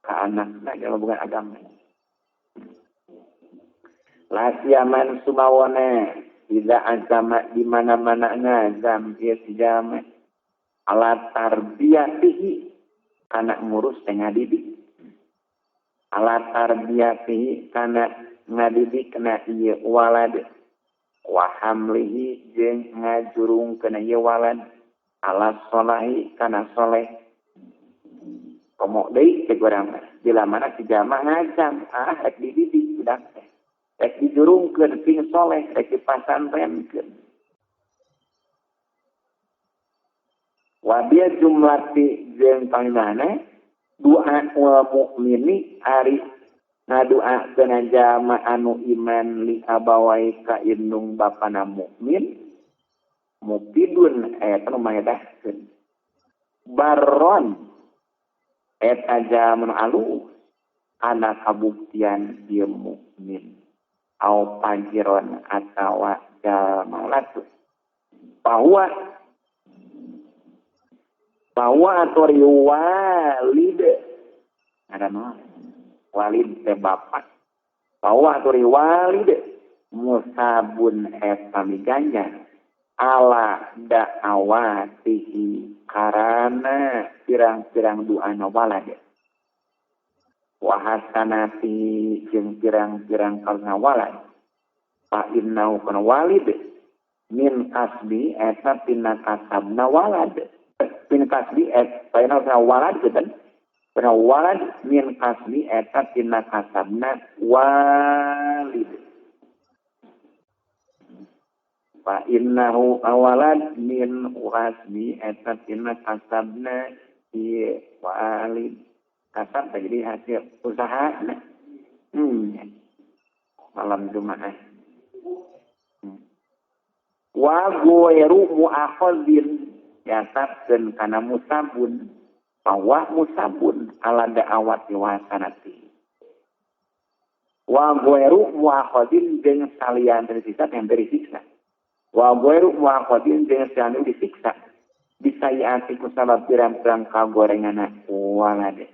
Ka anakna dalam bukan agama. Lasiaman sumawana tidak azama di mana-mana ngazam dia sijama ala tarbiyatihi kana ngurus teh ngadidik. Ala tarbiyatihi kana ngadidik kana ieu walad wa hamlihi jeung ngajurung kana ieu walad ala sholahi kana soleh. Komok deui teh urang bila mana si jamaah ngajam rek dididik budak teh rek dijurungkeun ping soleh rek dipasantrenkeun wa biya jumlati jeung panglihana doa mukmini ari ngadoakeun jamaah anu iman li abawai ka indung bapana mukmin mupidun eta nu maedahkeun baron eta jaman alu ana kabuktian dia mukmin au panjiron atawa jalma latu bahwa atau walid ada mah walid teh bapak bahwa atau walid musabun eta miganya ala da'awatihi karana pirang-pirang doa walad wa hasanati jeung pirang-pirang karna walad fa innahu kana walid min kasbi eta tina kasabna walad min kasbi eta tina walad kan kana walad min kasbi eta tina kasabna walid fa innahu awalad min urasmi eta tina kasabna ieu walid kasab jadi hasil usaha malam Jumat wa ghairu muakhadin yasabkeun kana musabun bahwa musabun ala da'awati wa sanati wa ghairu muakhadin jeung salian dari siksa yang dari siksa wa ghairu muakhadin jeung salian disiksa bisa yati ku sabab pirang-pirang kagorenganna walade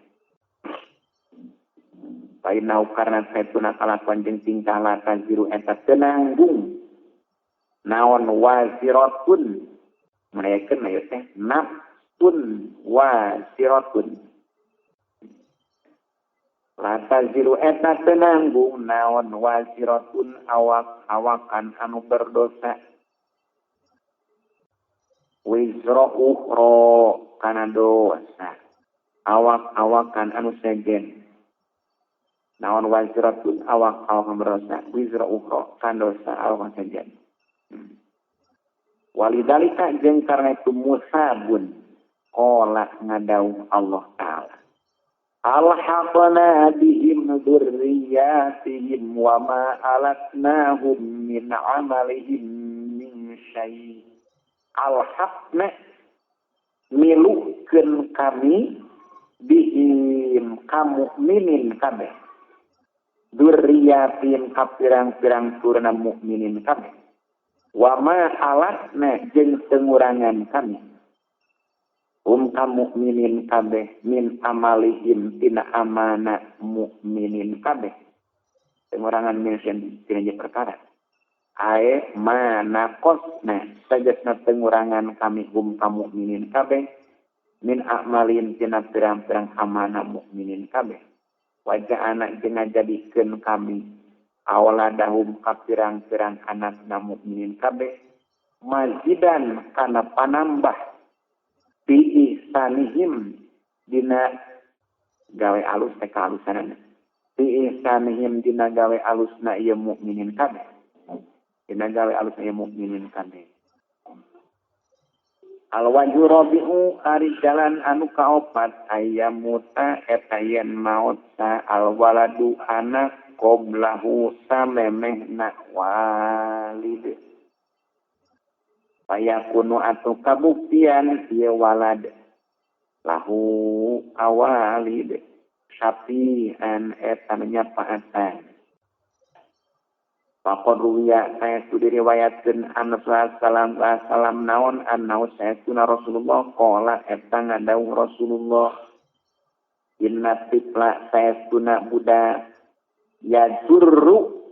painau karena setuna kalakuan jeung tingkah laku jiru eta tenanggung naon waziratun mereka aya teh nafsun waziratun lata jiru eta tenanggung naon waziratun awak-awakan anu berdosa wizra ukhra kana dosa awak-awakan anu sejen naon waziratun awak-awakan berdosa wizra ukhra kana dosa awak sejen walidalika jeung karena itu musabun qala ngadauh Allah taala alhaqna bihim dzurriyyatihim wa ma alatnahum min amalihim min syai' alhaqna milukeun kami bihim kamu mukminin kabeh dzurriyyatin kapirang-pirang turuna mukminin kabeh wa ma alatna jeung pengurangan kami kamu mukminin kabeh min amalihim tina amana mukminin kabeh pengurangan min tina perkara ae mana kosna sajesna pengurangan kami kamu mukminin kabeh min amalin tina pirang-pirang amana mukminin kabeh wajah anak jeung ngajadikeun kami awaladahum kapirang-pirang anak mukminin kabeh majidan kana panambah fi ihsanihim dina gawe alus teh kalusanana fi ihsanihim dina gawe alusna ieu mukminin kabeh dina gawe alusna ieu mukminin kabeh. Al-wajhu rabi'u ari jalan anu kaopat ayyamuta eta yen maut sa al-waladu anak qoblahu samemehna walid. Payakunu atu kabuktian ieu walad lahu awalid syafi'an eta nyapaatan. Faqad ruwiya saya sudah diriwayatkeun an Rasulullah sallam naon annahu sayyiduna Rasulullah qala eta ngadawuh Rasulullah inna tifla sayyiduna budak ya jurru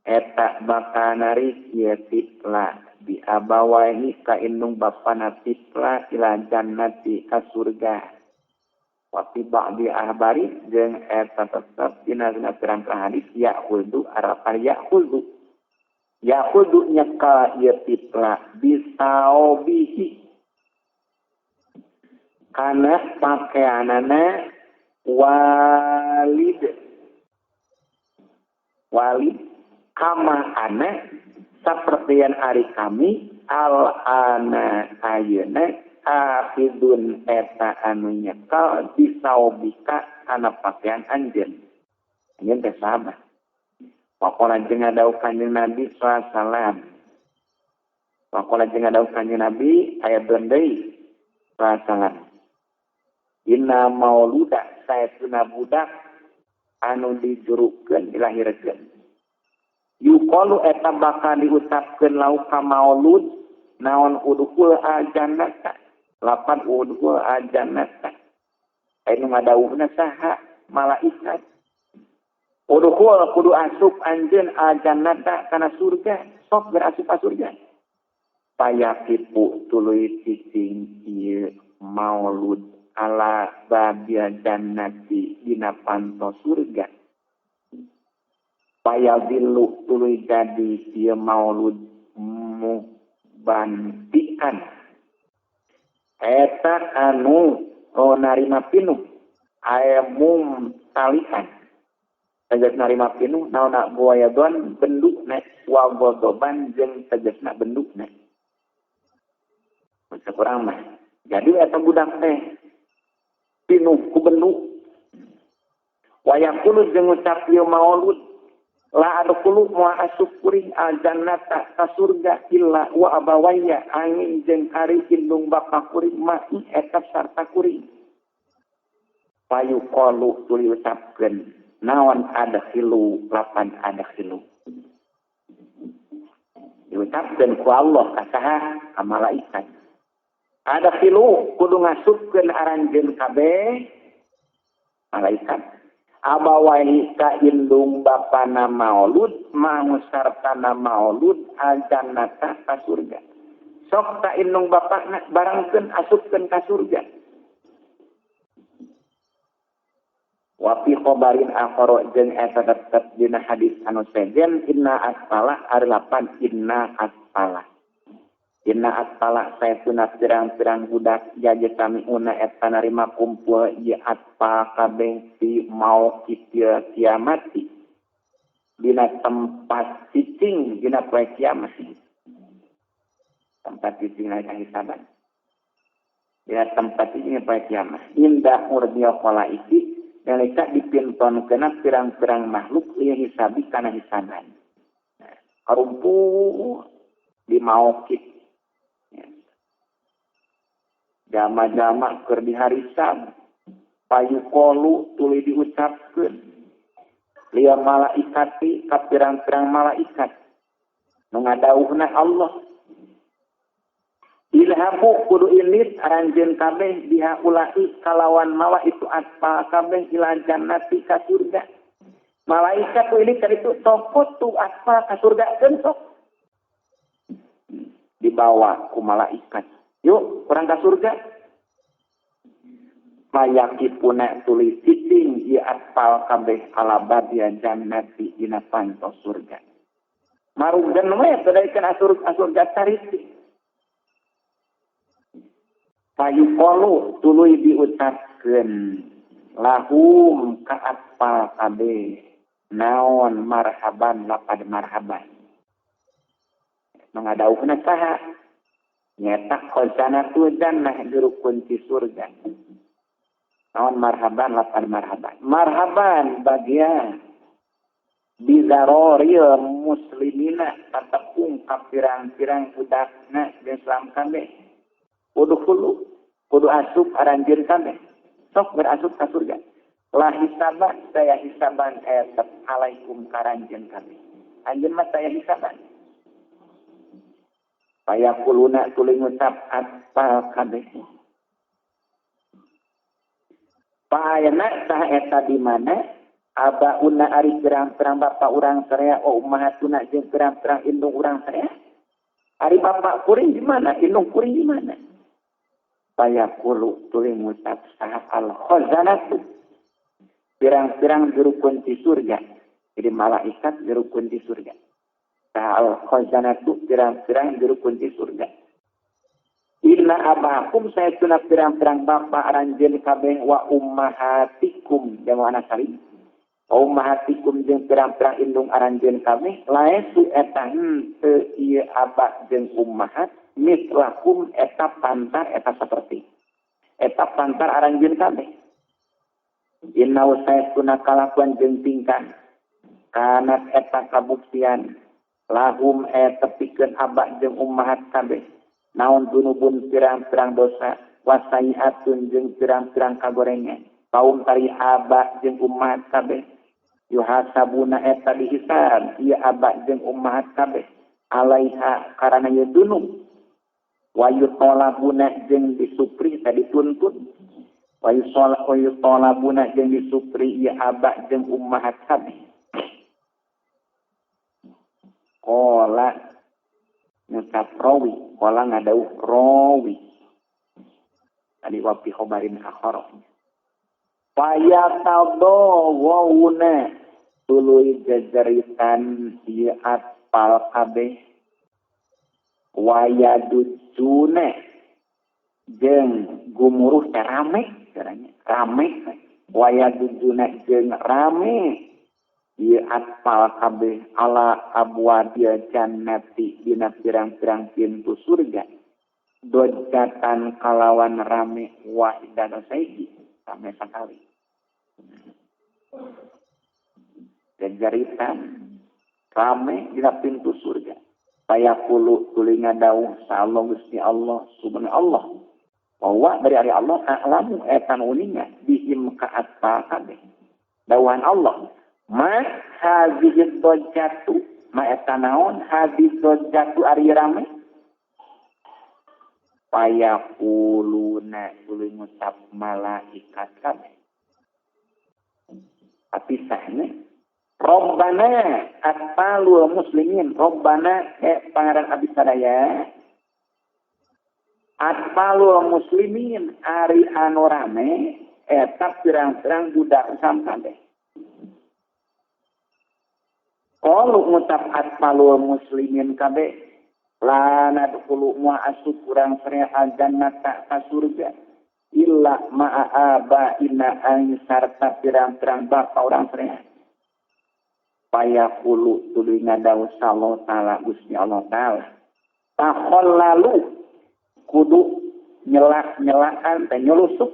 eta bakal narik ya tifla bi abawahi ka indung bapana tifla ila jannati ka surga. Wafi ba'di ahbari jeung eta tetep dina pirang hadis ya'khudhu arafan ya'khudhu nyeka ieu tifla bisaobihi kana pakaianana walid kama ana sapertian ari kami al ana ayeuna afidun eta anu nyekal bisaobika kana pakaian anjeun. Anjeun teh sahabat. Pakola jeung ngadawuh Kanjeng Nabi sallallahu alaihi wasallam. Pakola jeung ngadawuh Kanjeng Nabi aya deui sallallahu alaihi wasallam. Inna mauluda saestuna budak anu dijurukeun dilahirkeun. Yuqalu eta bakal diucapkeun lauka maulud naon udkhul al-jannata lapan udkhul al-jannata anu ngadawuhna saha malaikat udkhul kudu asup anjeun al-jannata kana surga sok berasup ka surga payakipu tuluy cicing ieu maulud ala babil jannati dina panto surga payadillu tuluy jadi ieu maulud bantikan eta anu narima pinuh ayamum talikan tegas narima pinuh naona buayadon bendukna wa godoban jeung tegasna bendukna macam kurang mah jadi eta budak teh pinuh ku benduk wayaqulu jeung ngucap ieu maulud la adkhulu wa asykuring al-jannata ka surga illa wa abawayya angin jeung ari indung bapa kuring mai eta sarta kuring payu qalu tuluy ucapkeun naon adkhilu lapan adkhilu diucapkeun ku Allah ka saha ka malaikat adkhilu kudu ngasupkeun aranjeun kabeh malaikat abawahi ka indung bapana maulud mangusartana maulud al-jannata ka surga sok ka indung bapana barangkeun asupkeun ka surga wa fi khabarin akhara jeung eta tetep dina hadis anu sejen inna asfala ari lapan inna asfala saestuna pirang-pirang budak jaje kami una eta narima kumpul ieu atpa kabeh ti mau kieu kiamati dina tempat cicing dina poe kiamat tempat cicing aya hisaban dina tempat cicing poe kiamat indah urdiya khalaiki nalika dipintonkeun pirang-pirang makhluk ieu hisabi kana hisaban karumpu di mau kieu jama-jama keur diharisab payu qalu tuluy diucapkeun liya malaikati ka pirang-pirang malaikat nu ngadawuhna Allah ilhabu kudu ilit aranjeun kabeh biha ulai kalawan mawa itu atpa kabeh ila jannati ka surga malaikat tu ilit kaditu tokot tu atpa ka surga keun sok dibawa ku malaikat yuk, orang ke surga. payakipuna tulis sicing ieu atpal kabeh alabat ya jannati dina pantos surga. Marugdan we tadaikeun surga cariti. Payuqalu tuluy diucapkeun lahum ka atpal kabeh naon marhaban lapad marhaban. Mangadauhna saha? Nyata khazanatul jannah juru kunci surga. Naon marhaban lapad marhaban. Marhaban bagian bizaroril muslimina tatepung kapirang-pirang budakna Islam kabeh. Kudu asup aranjeun kabeh. Sok berasup ka surga. La hisaban saya hisaban tetep alaikum karanjeun kabeh. Anjeun mah saya hisaban. Payakuluna tuluy ngucap atpal kabeh. Paayana saha eta di mana? Abauna ari pirang-pirang bapa urang sadaya o ummahatuna jeung pirang-pirang indung urang sadaya. Ari bapa kuring di mana? Indung kuring di mana? Payakulu tuluy ngucap saha al-khazanatu. Pirang-pirang juru kunci surga. Jadi malaikat juru kunci surga. Saha al-khazanatu pirang-pirang juru kunci surga. Inna abakum saya tuna pirang-pirang bapa aranjeun kabeh wa ummahatikum jeung anak kali. Wa ummahatikum jeung pirang-pirang indung aranjeun kabeh laesu eta teu ieu aba jeung ummahat mislakum eta pantar eta seperti. Eta pantar aranjeun kabeh. Inna saya tuna kalakuan jeung tingkah kana eta kabuktian lahum eta pikeun aba jeung ummahat kabeh. Naon dunubun pirang-pirang dosa wasaiatun jeung pirang-pirang kagorengan kaum tari aba jeung ummahat kabeh yuhasabuna eta dihisab ieu aba jeung ummahat kabeh alaiha karana ieu dunub wa yutolabuna jeung disupri tadi tuntun wa yutolabuna jeung disupri ieu aba jeung ummahat kabeh qala ngucap rawi, kola ngadauh rawi. Tadi wapi khobarin akhara. Payatado wawuna tuluy jajaritan ieu atpal kabeh wayadujuna jeung gumuruh rame caranya rame wayadujuna jeung rame ieu atpal kabeh ala abwabil jannati dina pirang-pirang pintu surga dojatan kalawan rame wahidan saiki rame sakali jajaritan rame dina pintu surga payaqulu tuluy ngadauh sa'allahu Gusti Allah subhanallah bahwa dari ari Allah a'lamu etan uninga bihim ka atpal kabeh dawuhan Allah ma hadhihi dojatu ma eta naon hadhihi dojatu ari rame payaquluna tuluy ngucap malaikat kabeh apisahna Rabbana atpalul muslimin Rabbana pangaran abdi sadaya atpalul muslimin ari anu rame eta pirang-pirang budak Islam kabeh. Kalau ngucap atpalul muslimin kabeh lana dukulu mua asup kurang serea jannata ka surga illa ma'a aba inna ang sarta pirang-pirang bapa orang serea payaqulu tuluy ngadawu sallallahu taala Gusti Allah taala takhallalu kudu nyelak-nyelakan teh nyelusup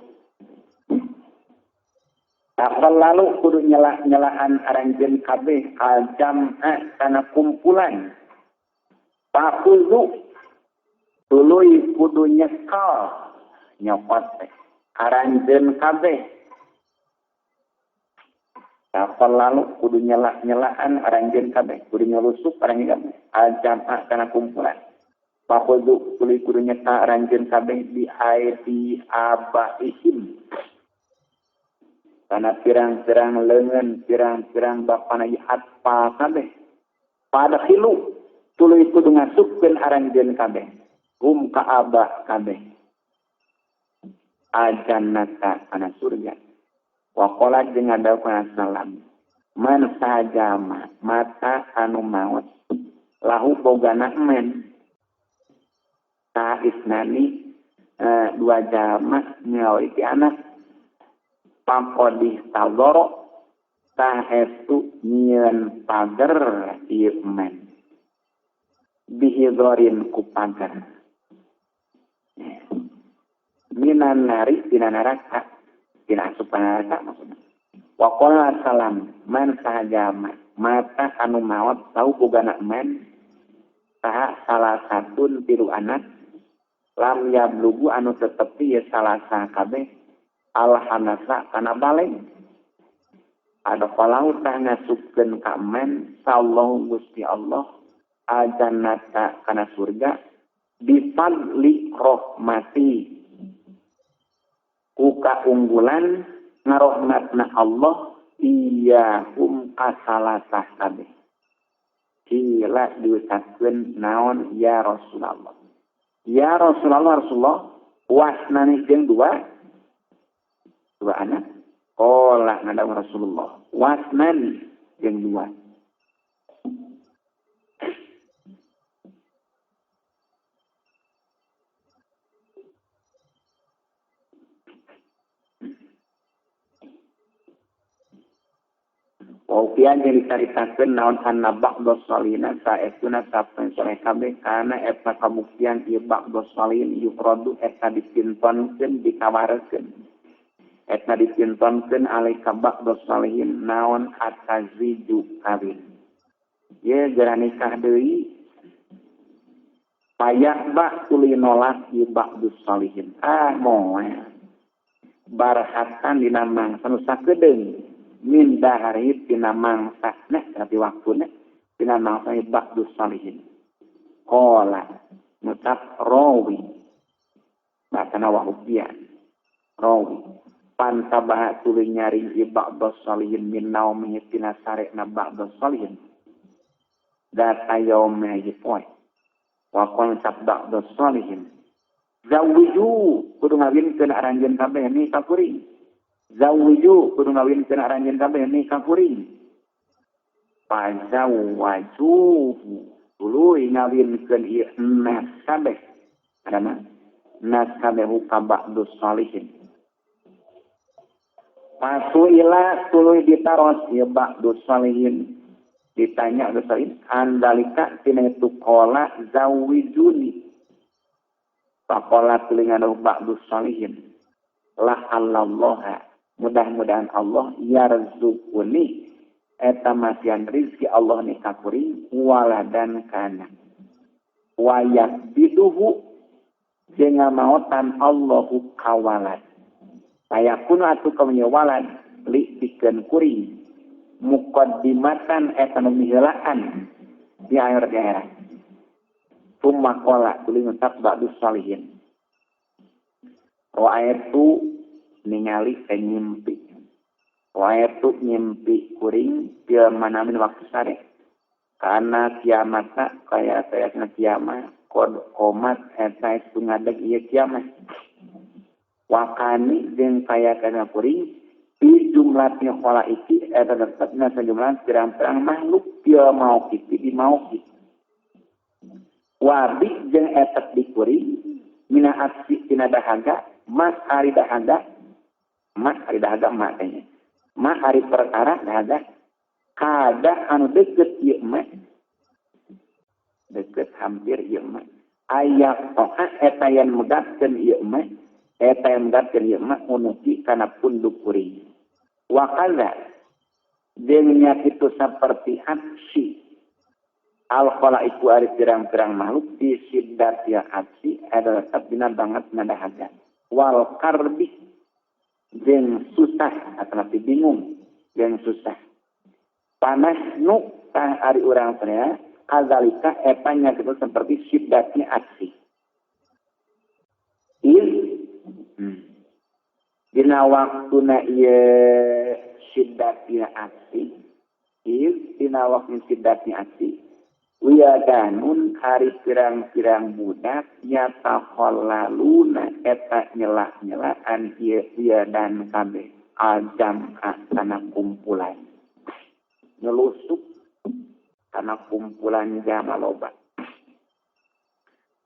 Takal lalu kudu nyelaan aranjeun kabeh al-jam'a kana kumpulan. Pakuzu tuluy kudu nyekal nyopot aranjeun kabeh. Takal lalu kudu nyelaan aranjeun kabeh, kudu nyelusup aranjeun kabeh al-jam'a kana kumpulan. Pakuzu tuluy kudu nyekal aranjeun kabeh di aidi abaihim. Karena pirang-pirang lengan, pirang-pirang bapana atpa kabeh. Pada khilu tuluy kudu ngasupkeun aranjeun kabeh. Ka abah kabeh. ajannata kana surga. Wa qala jeung ngadawuh salam. Man sajama mata anu maot lahu bogana men ta isnani dua jama nyawi anak pangkodih taldoro tahestu nyieun pager ieu men bihidzorin ku pager minan nari tina neraka tina asupan neraka maksudna wa qala salam man sajama mata anu maot tau bogana men saha salah satun tilu anak lam yablugu anu tetepi ya salah kabeh alhanasa kana baleng ada kalau tah ngasupkeun ka men sallallahu Gusti Allah ajannata kana surga bifadli rahmati ku kaunggulan ngarohmatna Allah iyahum kasalasah kabeh kila diucapkeun naon ya Rasulullah ya Rasulullah wasnani jeung dua anak qala ngadawu Rasulullah wasnani jeung dua Wafian jadi caritakeun naon anna ba'dos salina saestuna sapen soleh kabeh kana eta kabuktian ieu ba'dos salin yufradu eta dipintonkeun dikawarekeun eta dipintonkeun alaika ba'dos salihin naon ataziju kawin ye geura nikah deui payah ba tuluy nolak ieu ba'dos salihin moe barhatan dina mangsa nu sakedeung min dahari tina mangsa tapi waktuna tina mangsa ba'dus salihin qala ngucap rawi bahasana wahubian rawi pantabah tuluy nyaring ba'dus salihin min naumihi tina sarekna ba'dus salihin data yaumna poe wa konsep ba'dus salihin zawiju kudu ngawinkeun aranjeun kabeh ni kapuring zawiju kudu ngawinkeun aranjeun kabeh nikah kuring pazawwajuhu tuluy ngawinkeun ieu nas kabeh adana nas kabeh ka ba'dus salihin pasuila tuluy ditaros ieu ba'dus salihin ditanya ba'dus salihin andalika tina itu qala zawijuni faqala tuluy ngadawu ba'dus salihin la allaha mudah-mudahan Allah yarzuquni eta masian rizki Allah nikah kuring waladan kana wa yakbiduhu jeung ngamaotan Allahu kawalad sayakunu atuh kamanya walad li pikeun kuring muqaddimatan eta nu miheulaan di akhir daerah summa qala tuluy ngucap ba'dus salihin wa ayatu ningali ngimpi wae tu ngimpi kuring dia manamin waktu sare karena kiamat kaya sayasna kiamat komat eta itu ngadeg ieu kiamat wakani jeung kaya kana kuring di jumlahnya khalaiki eta tetepna sajumlah pirang-pirang makhluk dia mau kitu di mau kitu wabi jeung eta di kuring mina aksi tina dahaga mas ari dahaga mak hari dahaga mak tanya mak hari perkara dahaga kada anu deket ieu mak deket hampir ieu mak aya toha eta yang megatkeun ieu mak eta yang megatkeun ieu mak unuki kana punduk kuring wa kaza jeung nya kitu saperti aksi al khalaiku ari pirang-pirang makhluk di siddat ya aksi adalah sabina banget nadahaga wal karbi jeung susah atau bingung jeung susah panas nu tah ari urang teh kadzalika eta nya kitu seperti siddatnya aksi dina waktuna ieu siddatnya aksi dina waktu siddatnya aksi wiyadanun hari pirang-pirang budak yatakhallaluna eta nyela-nyelaan wiyadan kabeh ajam kana kumpulan nyelusup kana kumpulan jama loba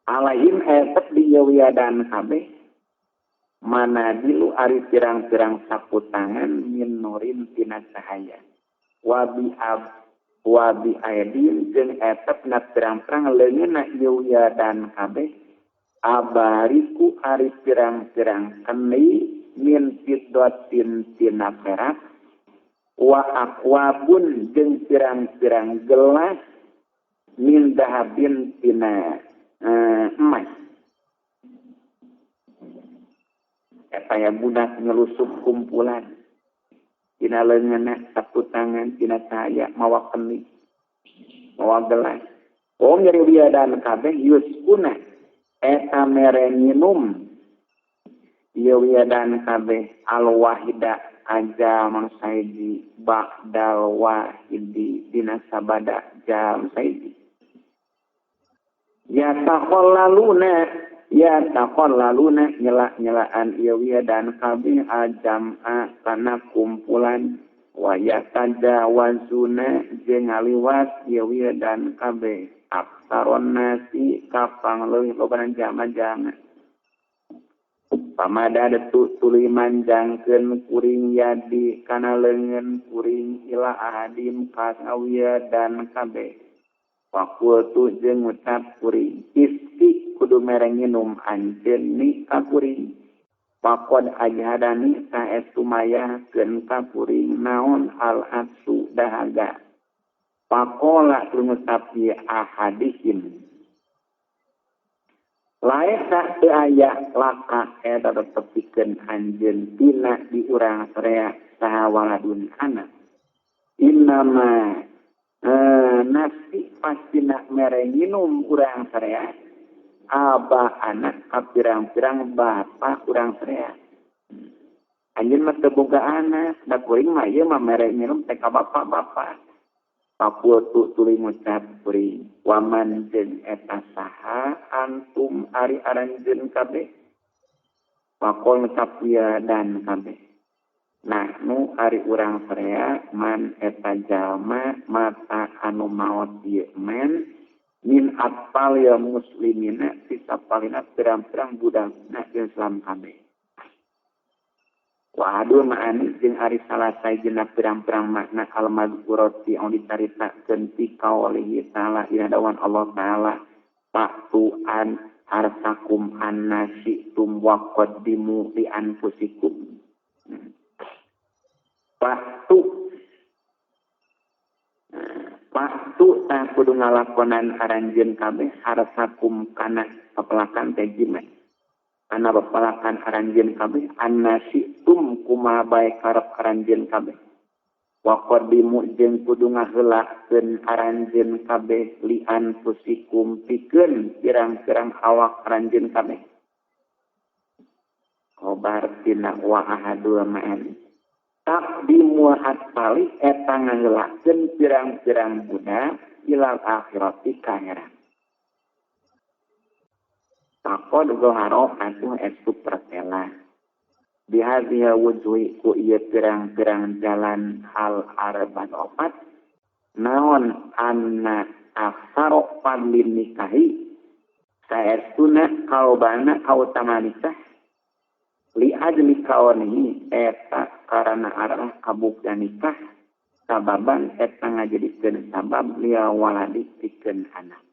alaihim eta di wiyadan kabeh mana dilu ari pirang-pirang saputangan min nurin tina cahaya wabi aidin jeung etep na pirang-pirang leungeunna yuya dan kabeh abariku ari pirang-pirang keni min fiddatin tina perak wa aqwabun jeung pirang-pirang gelas min dahabin tina emas eta ya budak nyelusup kumpulan tina leungeunna saputangan tina cahaya mawa keni mawa gelas nyeri wiyadan kabeh yuskuna eta mere nginum ieu wiyadan kabeh al wahida aja mangsaidi ba'dal wahidi dina sabada jam saidi ya takhallaluna nyela-nyelaan ieu wiyadan kabeh ajam kana kumpulan wa yatajawazuna jeung ngaliwat ieu wiyadan kabeh aksaron nasi kapang leuwih lobana jama-jama pamada detu tuluy manjangkeun kuring yadi kana leungeun kuring ila ahadim ka wiyadan kabeh Fakultu jeung ngucap kuring isti kudu mere nginum anjeun ni ka kuring pakod ajhadani saestu mayakeun ka kuring naon al asu dahaga pakola ngucap ieu ahadihim laesa teu aya laka eta tetepikeun anjeun dina di urang sarea saha waladun anak innama nasi pasti nak mere nginum urang sarea aba anak kapirang-pirang bapa urang sarea anjeun mah teu boga anak da kuring mah ieu mah mere nginum teh ka bapa-bapa paputu tuluy ngucap kuring waman jeung eta saha antum ari aranjeun kabeh pakol ngucap ieu dan kabeh nah nu ari urang sarea man eta jalma mata anu maot ieu men min atfal ya muslimina tisapalina pirang-pirang budakna Islam kabeh wahadu ma'ani jeung ari salah saejeuna pirang-pirang makna al-mazkurati anu dicaritakeun ti qaulihi ta'ala ina dawan Allah ta'ala fa'tu'an arsakum annasitum wa qaddimu li anfusikum Paktu tak kudu ngalakonan aranjeun kabeh harasakum kana papelakan tejiman kana papelakan aranjeun kabeh annasitum kumaha bae karep aranjeun kabeh wa qaddimu jeung kudu ngaheulakeun aranjeun kabeh li anfusikum pikeun pirang-pirang awak aranjeun kabeh khobar tina wa ahadul ma'ani takdimu atfali eta ngaheulakeun pirang-pirang budak ilal akhirati ka akhirat. Takod goharo atuh estu pertela. Bihadhihi wujui ku ieu pirang-pirang jalan hal arban opat naon anna aksaro fadlin nikahi saestuna kaubana kautama nikah li ajli kaunihi eta karana arah kabuktian nikah sababan eta ngajadikeun sabab lia waladi pikeun anak